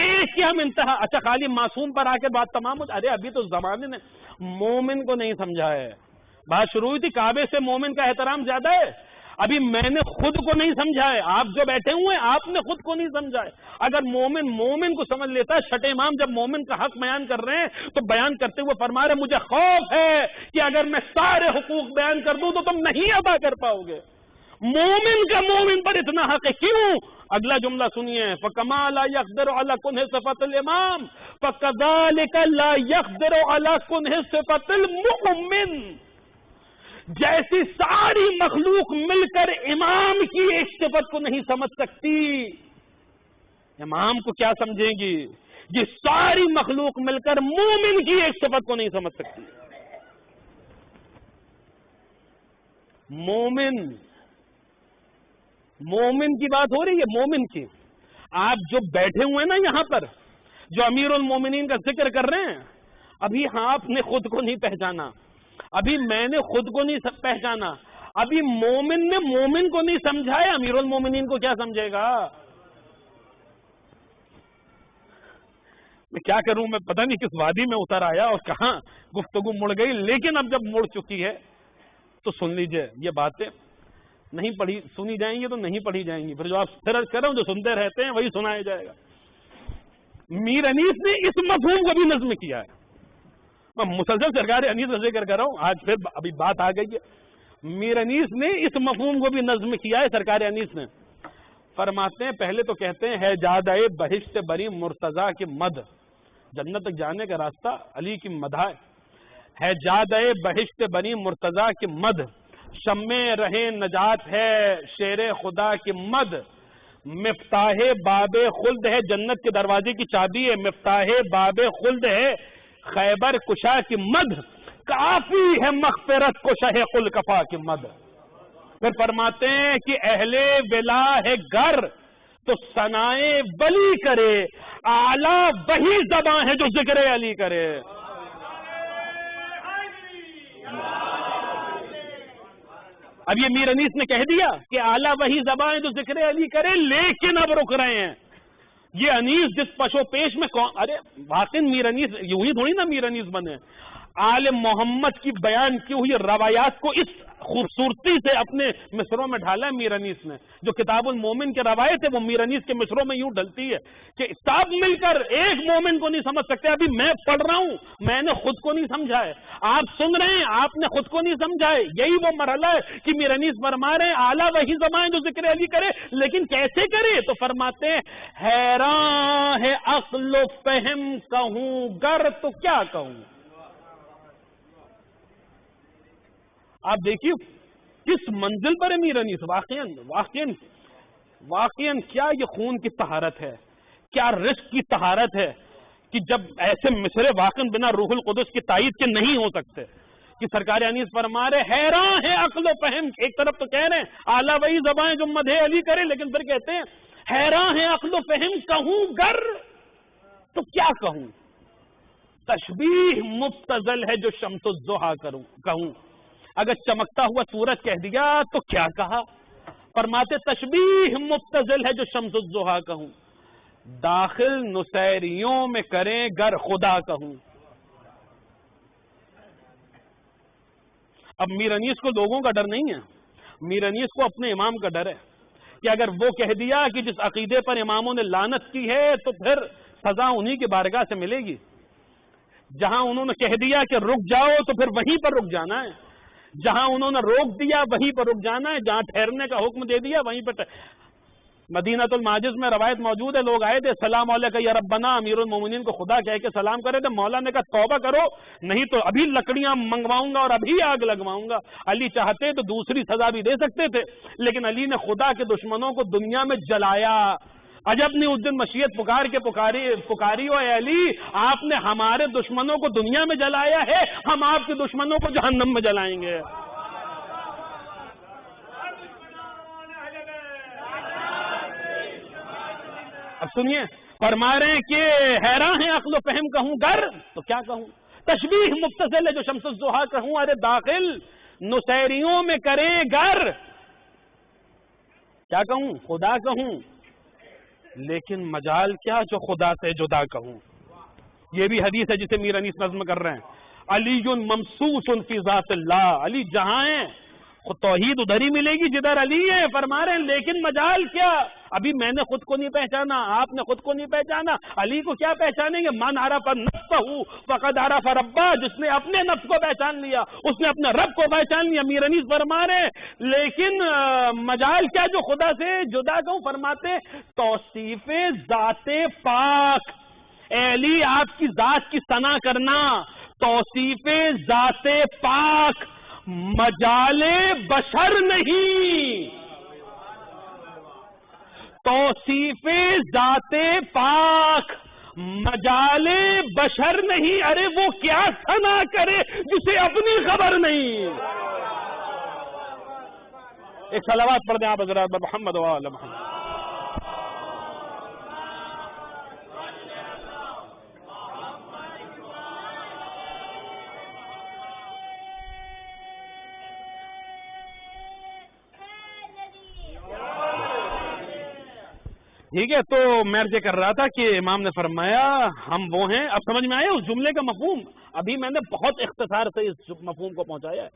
ایک کی ہم انتہا. اچھا خالی معصوم پر آ کے بات تمام ہو. ارے ابھی تو زمانے نے مومن کو نہیں سمجھا ہے. بات شروع ہوئی تھی کعبے سے مومن کا احترام زیادہ ہے. ابھی میں نے خود کو نہیں سمجھا ہے. آپ جو بیٹھے ہوئے ہیں آپ نے خود کو نہیں سمجھا ہے. اگر مومن کو سمجھ لیتا ہے. چھٹے امام جب مومن کا حق بیان کر رہے ہیں تو بیان کرتے ہوئے فرما رہے مجھے خوف ہے کہ اگر میں سارے حقوق بیان کر دوں تو تم نہیں ادا کر پاؤ گے. مومن کا مومن پر اتنا حق ہے. کیوں؟ اگلا جملہ سنیے فَكَمَا لَا يَقْدِرُ عَلَىٰ كُنْهِ صِفَةِ الْإِمَامِ فَكَذَلِكَ لَا يَقْدِرُ عَلَىٰ كُنْهِ صِفَةِ الْمُؤْمِنِ. جیسی ساری مخلوق مل کر امام کی ایک صفت کو نہیں سمجھ سکتی، امام کو کیا سمجھیں گی؟ یہ ساری مخلوق مل کر مومن کی ایک صفت کو نہیں سمجھ سکتی. مومن کی بات ہو رہی ہے. مومن کی آپ جو بیٹھے ہوئے ہیں نا یہاں پر جو امیر المومنین کا ذکر کر رہے ہیں، ابھی آپ نے خود کو نہیں پہچانا، ابھی میں نے خود کو نہیں پہچانا، ابھی مومن نے مومن کو نہیں سمجھا ہے، امیر المومنین کو کیا سمجھے گا؟ میں کیا کروں، میں پتہ نہیں کس وادی میں اتر آیا اور کہاں گفتگو مڑ گئی. لیکن اب جب مڑ چکی ہے تو سن لیجئے، یہ باتیں نہیں پڑھی سنی جائیں گی تو نہیں پڑھی جائیں گی. پھر جو آپ پھر کر رہا ہوں جو سنتے رہتے ہیں وہی سنایا جائے گا. میر انیس نے اس مفہوم کو بھی نظم کیا ہے. میں مسلسل سرکار انیس کا ذکر کر رہا ہوں، آج پھر ابھی بات آ گئی ہے. میر انیس نے اس مفہوم کو بھی نظم کیا ہے. سرکار انیس نے فرماتے ہیں، پہلے تو کہتے ہیں ہے جادہ بہشت بری مرتضیٰ کی مد، جنت تک جانے کا راستہ علی کی مدح ہے جادہ بہشت بری مرتضیٰ کی مد، شمع رہے نجات ہے شیر خدا کی مد، مفتاح باب خلد ہے، جنت کے دروازے کی چابی ہے، مفتاح باب خلد ہے خیبر کشا کی مد، کافی ہے مغفرت کو شہ قل کفا کی مد. پھر فرماتے ہیں کہ اہل ولا ہے گر تو ثنائے ولی کرے، اعلیٰ وہی زبان ہے جو ذکر علی کرے۔ اب یہ میر انیس نے کہہ دیا کہ اعلیٰ وہی زبان ہے جو ذکر علی کرے، لیکن اب رک رہے ہیں۔ یہ انیس جس پشو پیش میں ارے واقعی میر انیس یوں ہی تھوڑی نا میر انیس بنے، آل محمد کی بیان کی ہوئی روایات کو اس خوبصورتی سے اپنے مصروں میں ڈھالا ہے میر انیس نے۔ جو کتاب المومن کے روایت ہے وہ میر انیس کے مصروں میں یوں ڈھلتی ہے کہ سب مل کر ایک مومن کو نہیں سمجھ سکتے۔ ابھی میں پڑھ رہا ہوں، میں نے خود کو نہیں سمجھا ہے، آپ سن رہے ہیں، آپ نے خود کو نہیں سمجھا ہے۔ یہی وہ مرحلہ ہے کہ میر انیس فرما رہے ہیں اعلیٰ وہی زبان جو ذکر علی کرے، لیکن کیسے کرے؟ تو فرماتے ہیں حیران ہے عقل و فہم کہوں گر تو کیا کہوں۔ آپ دیکھیے کس منزل پر ہے میر انیس۔ واقعاً کیا یہ خون کی طہارت ہے، کیا رزق کی طہارت ہے کہ جب ایسے مصرے واقعاً بنا روح القدس کی تائید کے نہیں ہو سکتے کہ سرکار انیس فرما رہے حیران ہے عقل و فہم۔ ایک طرف تو کہہ رہے ہیں اعلیٰ وہی زبان جو مدح علی کرے، لیکن پھر کہتے ہیں حیران ہے عقل و فہم کہوں گر تو کیا کہوں۔ تشبیہ مبتذل ہے جو شمس الضحیٰ کہوں، اگر چمکتا ہوا سورج کہہ دیا تو کیا کہا۔ فرماتے تشبیہ مبتذل ہے جو شمس الضحیٰ کہوں، داخل نصیریوں میں کریں گر خدا کہوں۔ اب میر انیس کو لوگوں کا ڈر نہیں ہے، میر انیس کو اپنے امام کا ڈر ہے کہ اگر وہ کہہ دیا کہ جس عقیدے پر اماموں نے لعنت کی ہے تو پھر سزا انہی کی بارگاہ سے ملے گی۔ جہاں انہوں نے کہہ دیا کہ رک جاؤ تو پھر وہیں پر رک جانا ہے، جہاں انہوں نے روک دیا وہیں پر رک جانا ہے، جہاں ٹھہرنے کا حکم دے دیا وہیں پر مدینہ الماجز میں روایت موجود ہے، لوگ آئے تھے سلام علیکہ یا ربنا، امیر المومنین کو خدا کہہ کے سلام کرے تھے، مولا نے کہا توبہ کرو نہیں تو ابھی لکڑیاں منگواؤں گا اور ابھی آگ لگواؤں گا۔ علی چاہتے تو دوسری سزا بھی دے سکتے تھے، لیکن علی نے خدا کے دشمنوں کو دنیا میں جلایا۔ عجب نہیں اس دن مشیت پکاری ہو اے علی، آپ نے ہمارے دشمنوں کو دنیا میں جلایا ہے، ہم آپ کے دشمنوں کو جہنم میں جلائیں گے۔ اب سنیے فرما رہے ہیں کہ حیران ہے عقل و فہم کہوں گر تو کیا کہوں، تشبیہ مبتذل ہے جو شمس الضحیٰ کہوں، ارے داخل نصیریوں میں کریں گر کیا کہوں، خدا کہوں، لیکن مجال کیا جو خدا سے جدا کہوں۔ یہ بھی حدیث ہے جسے میر انیس نظم کر رہے ہیں، علی ممسوس فی ذات اللہ، علی جہاں ہیں توحید ادھر ہی ملے گی جدھر علی ہے۔ فرما رہے ہیں لیکن مجال کیا، ابھی میں نے خود کو نہیں پہچانا، آپ نے خود کو نہیں پہچانا، علی کو کیا پہچانیں گے؟ من عرف نفسہ فقد عرف ربہ، جس نے اپنے نفس کو پہچان لیا اس نے اپنے رب کو پہچان لیا۔ میر انیس فرما رہے ہیں لیکن مجال کیا جو خدا سے جدا کہوں۔ فرماتے توصیف ذات پاک، اے علی آپ کی ذات کی ثنا کرنا، توصیف ذات پاک مجال بشر نہیں، توصیف ذات پاک مجال بشر نہیں۔ ارے وہ کیا ثنا کرے جسے اپنی خبر نہیں۔ ایک صلوات پڑھ دیں آپ حضرات محمد و آل محمد۔ ٹھیک ہے، تو میں عرض کر رہا تھا کہ امام نے فرمایا ہم وہ ہیں۔ اب سمجھ میں آیا اس جملے کا مفہوم؟ ابھی میں نے بہت اختصار سے اس مفہوم کو پہنچایا ہے،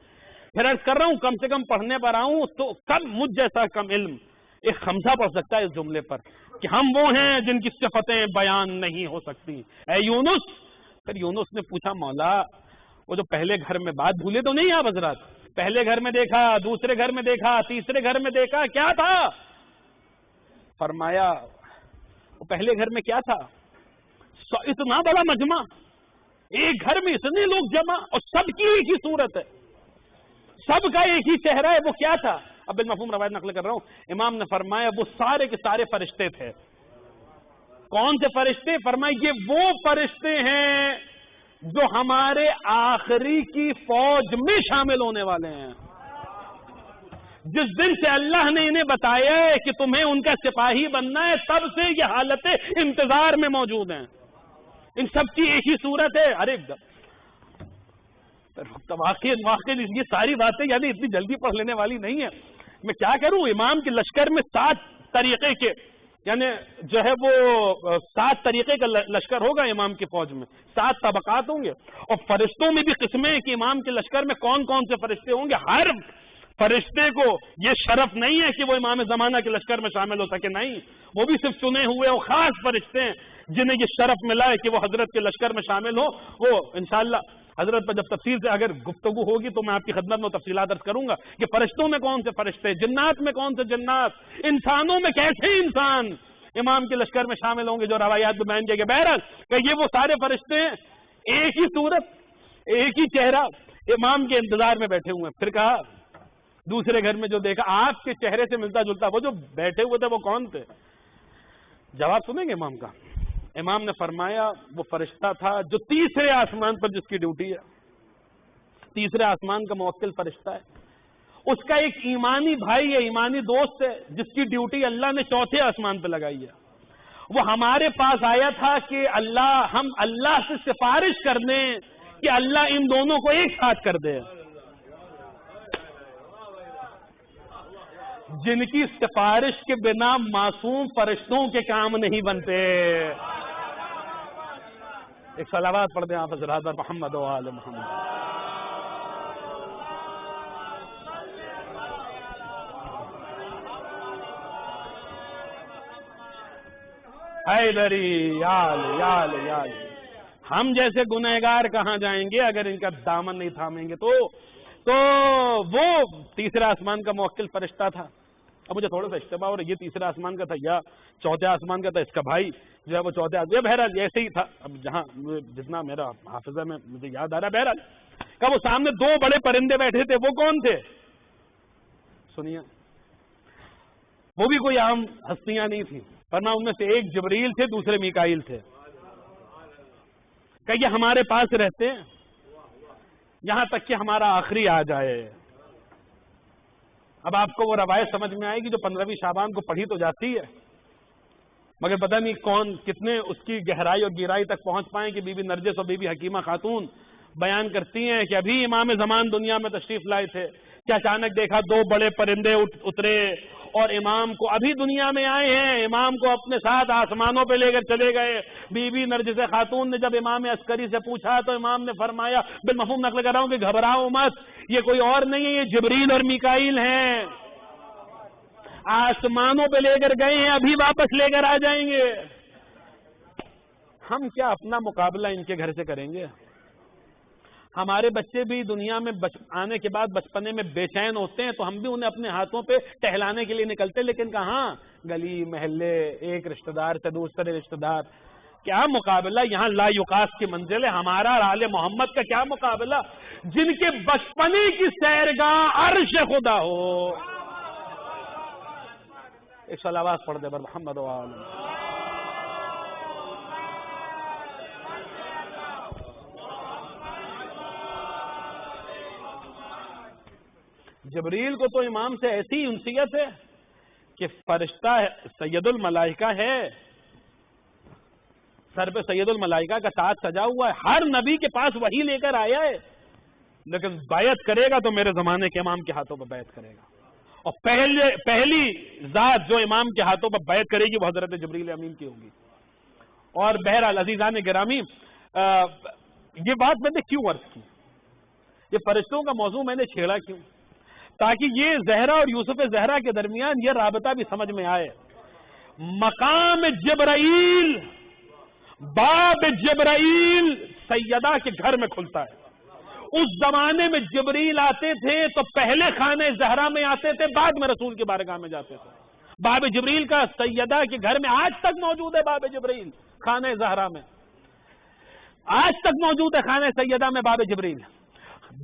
پھر عرض کر رہا ہوں کم سے کم پڑھنے پر آؤں تو کم مجھ جیسا کم علم ایک خمسہ پڑھ سکتا ہے اس جملے پر کہ ہم وہ ہیں جن کی صفتیں بیان نہیں ہو سکتی۔ اے یونس، پھر یونس نے پوچھا مولا وہ جو پہلے گھر میں بات بھولے تو نہیں آپ حضرات؟ پہلے گھر میں دیکھا، دوسرے گھر میں دیکھا، تیسرے گھر میں دیکھا، کیا تھا؟ فرمایا وہ پہلے گھر میں کیا تھا؟ اتنا بڑا مجمع، ایک گھر میں اتنے لوگ جمع اور سب کی ایک ہی صورت ہے، سب کا ایک ہی چہرہ ہے، وہ کیا تھا؟ اب بالمفہوم روایت نقل کر رہا ہوں۔ امام نے فرمایا وہ سارے کے سارے فرشتے تھے۔ کون سے فرشتے؟ فرمایا یہ وہ فرشتے ہیں جو ہمارے آخری کی فوج میں شامل ہونے والے ہیں۔ جس دن سے اللہ نے انہیں بتایا ہے کہ تمہیں ان کا سپاہی بننا ہے، تب سے یہ حالتیں انتظار میں موجود ہیں. ان سب کی ایک ہی صورت ہے. ارے واقع یہ ساری باتیں یعنی اتنی جلدی پڑھ لینے والی نہیں ہے. میں کیا کروں؟ امام کے لشکر میں 7 طریقے کے یعنی جو ہے وہ 7 طریقے کا لشکر ہوگا امام کی فوج میں، 7 طبقات ہوں گے، اور فرشتوں میں بھی قسمیں کہ امام کے لشکر میں کون کون سے فرشتے ہوں گے. ہر فرشتے کو یہ شرف نہیں ہے کہ وہ امام زمانہ کے لشکر میں شامل ہو سکے، نہیں، وہ بھی صرف چنے ہوئے اور خاص فرشتے ہیں جنہیں یہ شرف ملا ہے کہ وہ حضرت کے لشکر میں شامل ہو. وہ انشاءاللہ حضرت پر جب تفصیل سے اگر گفتگو ہوگی تو میں آپ کی خدمت میں تفصیلات عرض کروں گا کہ فرشتوں میں کون سے فرشتے، جنات میں کون سے جنات، انسانوں میں کیسے انسان امام کے لشکر میں شامل ہوں گے جو روایات میں بیان کیا گیا. بہرحال کہ یہ وہ سارے فرشتے ہیں، ایک ہی صورت، ایک ہی چہرہ، امام کے انتظار میں بیٹھے ہوئے ہیں. پھر کہا دوسرے گھر میں جو دیکھا آپ کے چہرے سے ملتا جلتا، وہ جو بیٹھے ہوئے تھے وہ کون تھے؟ جواب سنیں گے امام کا. امام نے فرمایا وہ فرشتہ تھا جو تیسرے آسمان پر جس کی ڈیوٹی ہے، تیسرے آسمان کا موکل فرشتہ ہے، اس کا ایک ایمانی بھائی ہے، ایمانی دوست ہے جس کی ڈیوٹی اللہ نے چوتھے آسمان پہ لگائی ہے. وہ ہمارے پاس آیا تھا کہ ہم اللہ سے سفارش کر دیں کہ اللہ ان دونوں کو ایک ساتھ کر دے. جن کی سفارش کے بنا معصوم فرشتوں کے کام نہیں بنتے. ایک صلوات پڑھ دیں آپ حضرات پر محمد و آل محمد. حیدری یال یال یال. ہم جیسے گنہگار کہاں جائیں گے اگر ان کا دامن نہیں تھامیں گے؟ تو وہ تیسرے آسمان کا موکل فرشتہ تھا. اب مجھے تھوڑا سا اشتباہ ہو رہا ہے، یہ تیسرے آسمان کا تھا یا چوتھے آسمان کا تھا؟ اس کا بھائی جو ہے وہ چوتھے آسمان، یہ بہرحال ایسے ہی تھا. اب جہاں جتنا میرا حافظہ میں مجھے یاد آ رہا ہے، بہرحال کہ وہ سامنے 2 بڑے پرندے بیٹھے تھے. وہ کون تھے؟ سنیے، وہ بھی کوئی عام ہستیاں نہیں تھیں، ورنہ ان میں سے ایک جبریل تھے، دوسرے میکائیل تھے. کہ یہ ہمارے پاس رہتے ہیں یہاں تک کہ ہمارا آخری آ جائے. اب آپ کو وہ روایت سمجھ میں آئے گی جو 15ویں شعبان کو پڑھی تو جاتی ہے، مگر پتہ نہیں کون کتنے اس کی گہرائی اور گہرائی تک پہنچ پائیں کہ بی بی نرجس اور بی بی حکیمہ خاتون بیان کرتی ہیں کہ ابھی امام زمان دنیا میں تشریف لائے تھے کہ اچانک دیکھا 2 بڑے پرندے اترے اور امام کو ابھی دنیا میں آئے ہیں، امام کو اپنے ساتھ آسمانوں پہ لے کر چلے گئے. بی بی نرجس خاتون نے جب امام عسکری سے پوچھا تو امام نے فرمایا، بالمفہوم نقل کر رہا ہوں کہ گھبراؤ مت، یہ کوئی اور نہیں ہے، یہ جبریل اور میکائیل ہیں، آسمانوں پہ لے کر گئے ہیں، ابھی واپس لے کر آ جائیں گے. ہم کیا اپنا مقابلہ ان کے گھر سے کریں گے؟ ہمارے بچے بھی دنیا میں آنے کے بعد بچپنے میں بے چین ہوتے ہیں تو ہم بھی انہیں اپنے ہاتھوں پہ ٹہلانے کے لیے نکلتے، لیکن کہاں گلی محلے، ایک رشتہ دار سے دوسرے رشتہ دار. کیا مقابلہ، یہاں لا یقاس کی منزل ہے. ہمارا اور آل محمد کا کیا مقابلہ جن کے بچپنے کی سیرگاہ عرش خدا ہو. ایک صلوات پڑھ دے بر محمد و آل محمد. جبریل کو تو امام سے ایسی انسیت ہے کہ فرشتہ سید الملائکہ ہے، سر پہ سید الملائکہ کا تاج سجا ہوا ہے، ہر نبی کے پاس وہی لے کر آیا ہے، لیکن بیعت کرے گا تو میرے زمانے کے امام کے ہاتھوں پر بیعت کرے گا. اور پہلی ذات جو امام کے ہاتھوں پر بیعت کرے گی وہ حضرت جبریل امین کی ہوگی. اور بہرحال عزیزان گرامی، یہ بات میں نے کیوں عرض کی، یہ فرشتوں کا موضوع میں نے چھیڑا کیوں؟ تاکہ یہ زہرا اور یوسف زہرا کے درمیان یہ رابطہ بھی سمجھ میں آئے. مقام جبرائیل، باب جبرائیل سیدہ کے گھر میں کھلتا ہے. اس زمانے میں جبریل آتے تھے تو پہلے خانہ زہرا میں آتے تھے، بعد میں رسول کی بارگاہ میں جاتے تھے. باب جبریل کا سیدہ کے گھر میں آج تک موجود ہے. باب جبریل خانہ زہرا میں آج تک موجود ہے، خانہ سیدہ میں باب جبریل.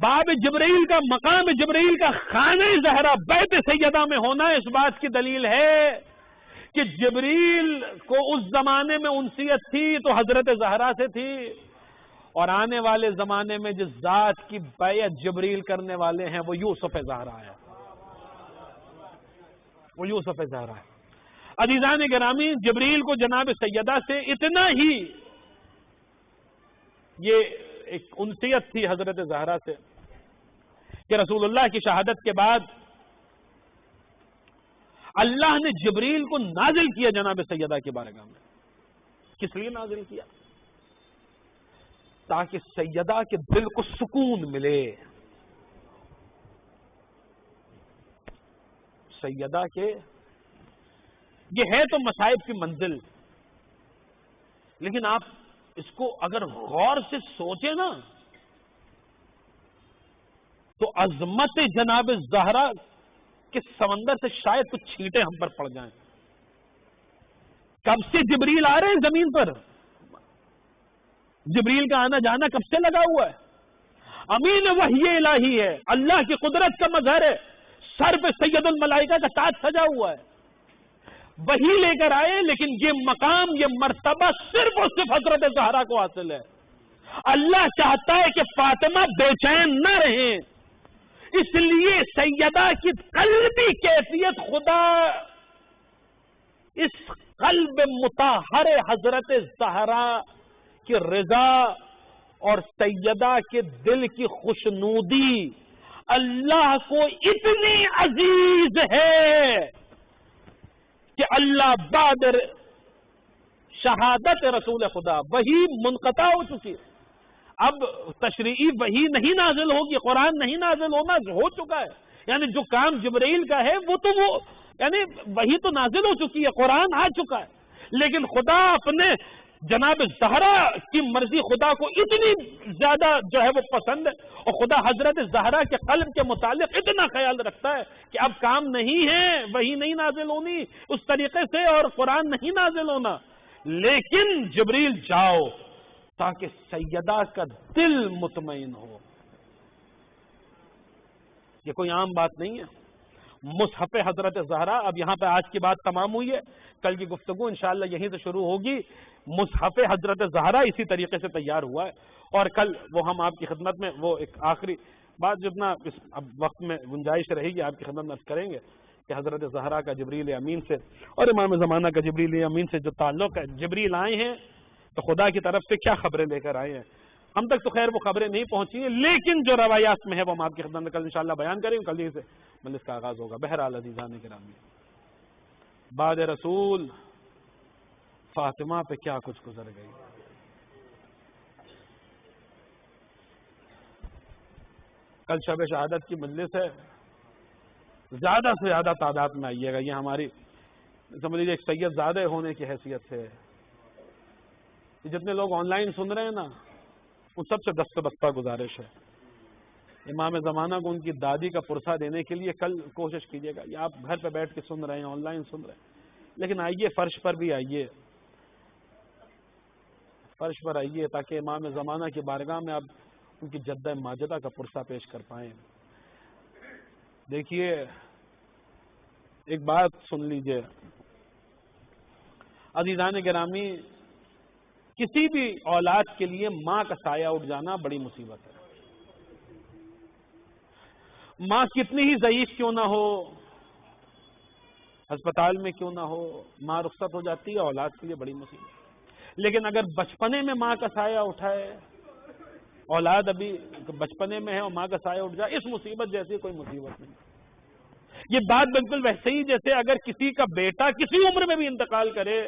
باب جبریل کا، مقام جبریل کا خانہ زہرا بیت سیدہ میں ہونا اس بات کی دلیل ہے کہ جبریل کو اس زمانے میں انسیت تھی تو حضرت زہرا سے تھی، اور آنے والے زمانے میں جس ذات کی بیعت جبریل کرنے والے ہیں وہ یوسف زہرا ہے. وہ یوسف زہرا ہے۔ عزیزان گرامی، جبریل کو جناب سیدہ سے اتنا ہی یہ ایک انسیت تھی حضرت زہرا سے کہ رسول اللہ کی شہادت کے بعد اللہ نے جبریل کو نازل کیا جناب سیدہ کی بارگاہ میں۔ کس لیے نازل کیا؟ تاکہ سیدہ کے دل کو سکون ملے، سیدہ کے یہ ہے تو مصائب کی منزل، لیکن آپ اس کو اگر غور سے سوچیں نا تو عظمت جناب زہرا کے سمندر سے شاید کچھ چھینٹے ہم پر پڑ جائیں۔ کب سے جبریل آ رہے ہیں زمین پر، جبریل کا آنا جانا کب سے لگا ہوا ہے، امین وحی الہی ہے، اللہ کی قدرت کا مظہر ہے، سر پہ سید الملائکہ کا تاج سجا ہوا ہے، وہی لے کر آئے، لیکن یہ مقام یہ مرتبہ صرف اور صرف حضرت زہرا کو حاصل ہے۔ اللہ چاہتا ہے کہ فاطمہ بے چین نہ رہیں، اس لیے سیدہ کی قلبی کیفیت خدا اس قلب مطہر حضرت زہرا کی رضا اور سیدہ کے دل کی خوشنودی اللہ کو اتنی عزیز ہے کہ اللہ بعد شہادت رسول خدا وہی منقطع ہو چکی ہے، اب تشریعی وہی نہیں نازل ہوگی، قرآن نہیں نازل ہونا ہو چکا ہے، یعنی جو کام جبرائیل کا ہے وہ تو وہ یعنی وہی تو نازل ہو چکی ہے، قرآن آ چکا ہے، لیکن خدا اپنے جناب زہرا کی مرضی خدا کو اتنی زیادہ جو ہے وہ پسند ہے، اور خدا حضرت زہرا کے قلب کے متعلق اتنا خیال رکھتا ہے کہ اب کام نہیں ہے، وہی نہیں نازل ہونی اس طریقے سے اور قرآن نہیں نازل ہونا، لیکن جبریل جاؤ تاکہ سیدہ کا دل مطمئن ہو۔ یہ کوئی عام بات نہیں ہے۔ مصحف حضرت زہرا، اب یہاں پہ آج کی بات تمام ہوئی ہے، کل کی گفتگو انشاءاللہ یہیں سے شروع ہوگی۔ مصحف حضرت زہرا اسی طریقے سے تیار ہوا ہے، اور کل وہ ہم آپ کی خدمت میں وہ ایک آخری بات جتنا اب وقت میں گنجائش رہے گی آپ کی خدمت میں عرض کریں گے کہ حضرت زہرا کا جبریل امین سے اور امام زمانہ کا جبریل امین سے جو تعلق ہے، جبریل آئے ہیں تو خدا کی طرف سے کیا خبریں لے کر آئے ہیں، ہم تک تو خیر وہ خبریں نہیں پہنچی ہیں، لیکن جو روایات میں ہے وہ ہم آپ کی خدمت میں کل انشاءاللہ بیان کریں گے، کل ہی سے مجلس کا آغاز ہوگا۔ بہرحال عزیزان گرامی، بعد رسول فاطمہ پہ کیا کچھ گزر گئی۔ کل شب شہادت کی مجلس ہے، زیادہ سے زیادہ تعداد میں آئیے گا، یہ ہماری سمجھ لیجیے ایک سید زادہ ہونے کی حیثیت سے جتنے لوگ آن لائن سن رہے ہیں نا ان سب سے دستبستہ گزارش ہے، امام زمانہ کو ان کی دادی کا پرسہ دینے کے لیے کل کوشش کیجیے گا، یا آپ گھر پہ بیٹھ کے سن رہے ہیں، آن لائن سن رہے ہیں، لیکن آئیے فرش پر بھی آئیے، فرش پر آئیے تاکہ امام زمانہ کی بارگاہ میں آپ ان کی جدہ ماجدہ کا پرسہ پیش کر پائیں۔ دیکھیے ایک بات سن لیجئے عزیزان گرامی، کسی بھی اولاد کے لیے ماں کا سایہ اٹھ جانا بڑی مصیبت ہے، ماں کتنی ہی ضعیف کیوں نہ ہو، ہسپتال میں کیوں نہ ہو، ماں رخصت ہو جاتی ہے، اولاد کے لیے بڑی مصیبت ہے، لیکن اگر بچپنے میں ماں کا سایہ اٹھائے، اولاد ابھی بچپنے میں ہے اور ماں کا سایہ اٹھ جائے، اس مصیبت جیسی کوئی مصیبت نہیں۔ یہ بات بالکل ویسے ہی جیسے اگر کسی کا بیٹا کسی عمر میں بھی انتقال کرے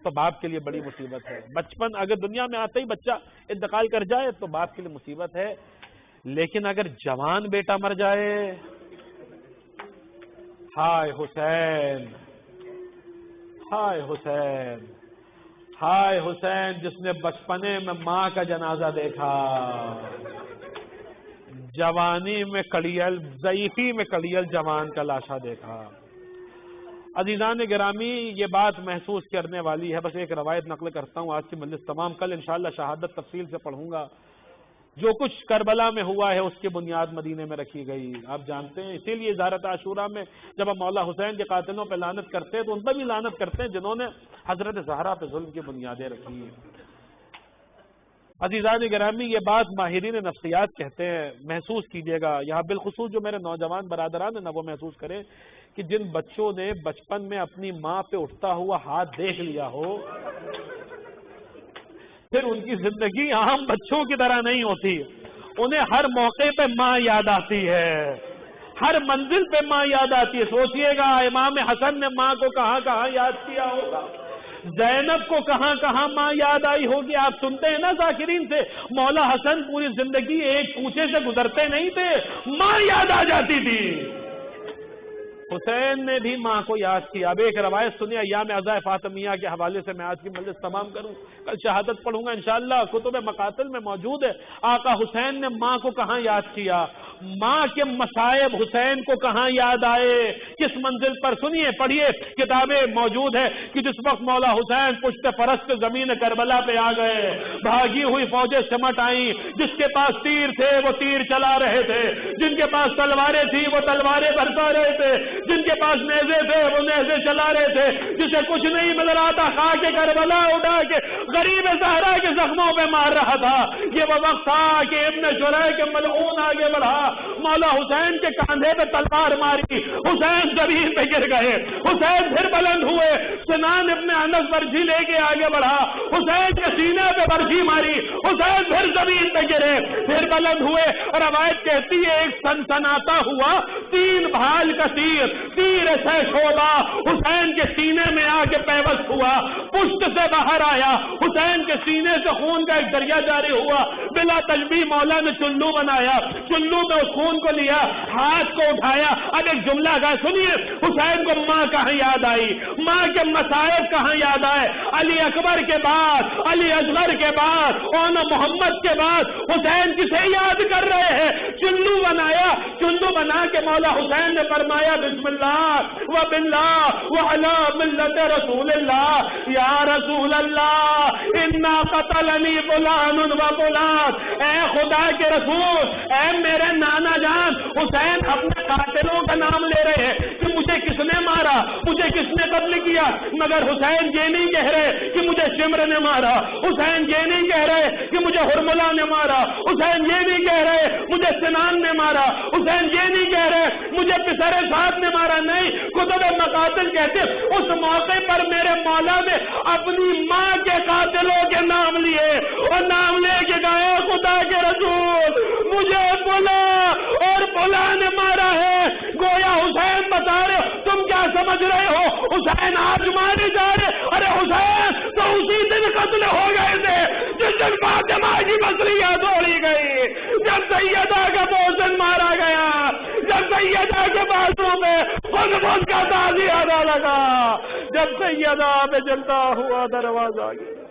تو باپ کے لیے بڑی مصیبت ہے، بچپن اگر دنیا میں آتے ہی بچہ انتقال کر جائے تو باپ کے لیے مصیبت ہے، لیکن اگر جوان بیٹا مر جائے، ہائے حسین، ہائے حسین، ہائے حسین جس نے بچپنے میں ماں کا جنازہ دیکھا، جوانی میں کڑیل، ضعیفی میں کڑیل جوان کا لاشا دیکھا۔ عزیزان گرامی، یہ بات محسوس کرنے والی ہے، بس ایک روایت نقل کرتا ہوں، آج کی مجلس تمام، کل انشاءاللہ شہادت تفصیل سے پڑھوں گا۔ جو کچھ کربلا میں ہوا ہے اس کی بنیاد مدینے میں رکھی گئی، آپ جانتے ہیں، اسی لیے زیارت عاشورہ میں جب ہم مولا حسین کے قاتلوں پہ لعنت کرتے ہیں تو ان پر بھی لعنت کرتے ہیں جنہوں نے حضرت زہرا پہ ظلم کی بنیادیں رکھی۔ عزیزان گرامی، یہ بات ماہرین نفسیات کہتے ہیں، محسوس کیجئے گا، یہاں بالخصوص جو میرے نوجوان برادران ہیں نا، وہ محسوس کریں کہ جن بچوں نے بچپن میں اپنی ماں پہ اٹھتا ہوا ہاتھ دیکھ لیا ہو، پھر ان کی زندگی عام بچوں کی طرح نہیں ہوتی، انہیں ہر موقع پہ ماں یاد آتی ہے، ہر منزل پہ ماں یاد آتی ہے۔ سوچئے گا امام حسن نے ماں کو کہاں کہاں یاد کیا ہوگا، زینب کو کہاں کہاں ماں یاد آئی ہوگی۔ آپ سنتے ہیں نا ذاکرین سے، مولا حسن پوری زندگی ایک کوچے سے گزرتے نہیں تھے، ماں یاد آ جاتی تھی۔ حسین نے بھی ماں کو یاد کیا۔ اب ایک روایت سنیے ایام عزا فاطمیہ کے حوالے سے، میں آج کی مجلس تمام کروں، کل شہادت پڑھوں گا انشاءاللہ، کتب مقاتل میں موجود ہے۔ آقا حسین نے ماں کو کہاں یاد کیا، ماں کے مصائب حسین کو کہاں یاد آئے، کس منزل پر، سنیے پڑھیے، کتابیں موجود ہے کہ جس وقت مولا حسین پشت فرس پہ زمین کربلا پہ آ گئے، بھاگی ہوئی فوجیں سمٹ آئیں، جس کے پاس تیر تھے وہ تیر چلا رہے تھے، جن کے پاس تلواریں تھی وہ تلواریں برسا رہے تھے، جن کے پاس نیزے تھے وہ نیزے چلا رہے تھے، جسے کچھ نہیں نظر آتا خاک کربلا اٹھا کے غریب زہرا کے زخموں پہ مار رہا تھا۔ یہ وہ وقت تھا کہ ابن شریح کے ملعون آگے بڑھا، مولا حسین کے کاندھے پہ تلوار ماری، حسین زمین پہ گر گئے، حسین پھر بلند ہوئے، سنان ابن انس برچھی لے کے آگے بڑھا، حسین کے سینے پہ برچھی ماری، حسین پھر زمین پہ گرے، پھر بلند ہوئے۔ روایت کہتی ہے ایک سنسناتا ہوا 3 بھال کا تیر سے شعبہ حسین کے سینے میں آ کے پیوست ہوا، پشت سے باہر آیا، حسین کے سینے سے خون کا ایک دریا جاری ہوا، بلا تشبیہ مولا نے چلو بنایا، چلو میں اس خون کو لیا، ہاتھ کو اٹھایا۔ اب ایک جملہ کا سنیے، حسین کو ماں کہاں یاد آئی، ماں کے مصائب کہاں یاد آئے، علی اکبر کے بعد، علی اصغر کے بعد، اور محمد کے بعد حسین کسے یاد کر رہے ہیں، چلو بنایا، چلو بنا کے مولا حسین نے فرمایا بسم اللہ و باللہ وعلی ملت رسول اللہ، یا رسول اللہ انا قتلنی فلان و فلان، اے خدا کے رسول، اے میرے نانا جان حسین اپنے قاتلوں کا نام لے رہے ہیں کہ مجھے کس نے مارا، مجھے کس نے قتل کیا، مگر حسین یہ نہیں کہہ رہے کہ مجھے شمر نے مارا، حسین یہ نہیں کہہ رہے کہ مجھے ہرملہ نے مارا، حسین یہ نہیں کہہ رہے مجھے سنان نے مارا، حسین یہ نہیں کہہ رہے مجھے پسر سعد نے مارا، نہیں، کتب مقاتل کہتے اس موقع پر میرے مولا نے اپنی ماں کے قاتلوں کے نام لیے اور نام لے کے گئے، خدا کے رسول مجھے بلا اور بلا نے مارا ہے، گویا حسین بتا رہے تم کیا سمجھ رہے ہو حسین آج مارے جا رہے، ارے حسین تو اسی دن قتل ہو گئے تھے جس دن فاطمہ کی بصریہ توڑی گئی، جب سیدہ کا بوسن مارا گیا، جب سیدہ کے بازو میں خود کا تازیہ لگا، جب سیدہ پہ جلتا ہوا دروازہ گیا۔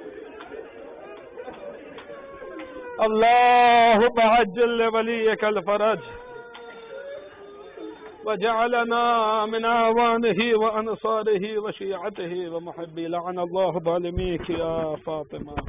اللہم عجل لولیک الفرج وجعلنا من اعوانه وانصاره وشيعته ومحبي، لعن الله ظالميك يا فاطمة۔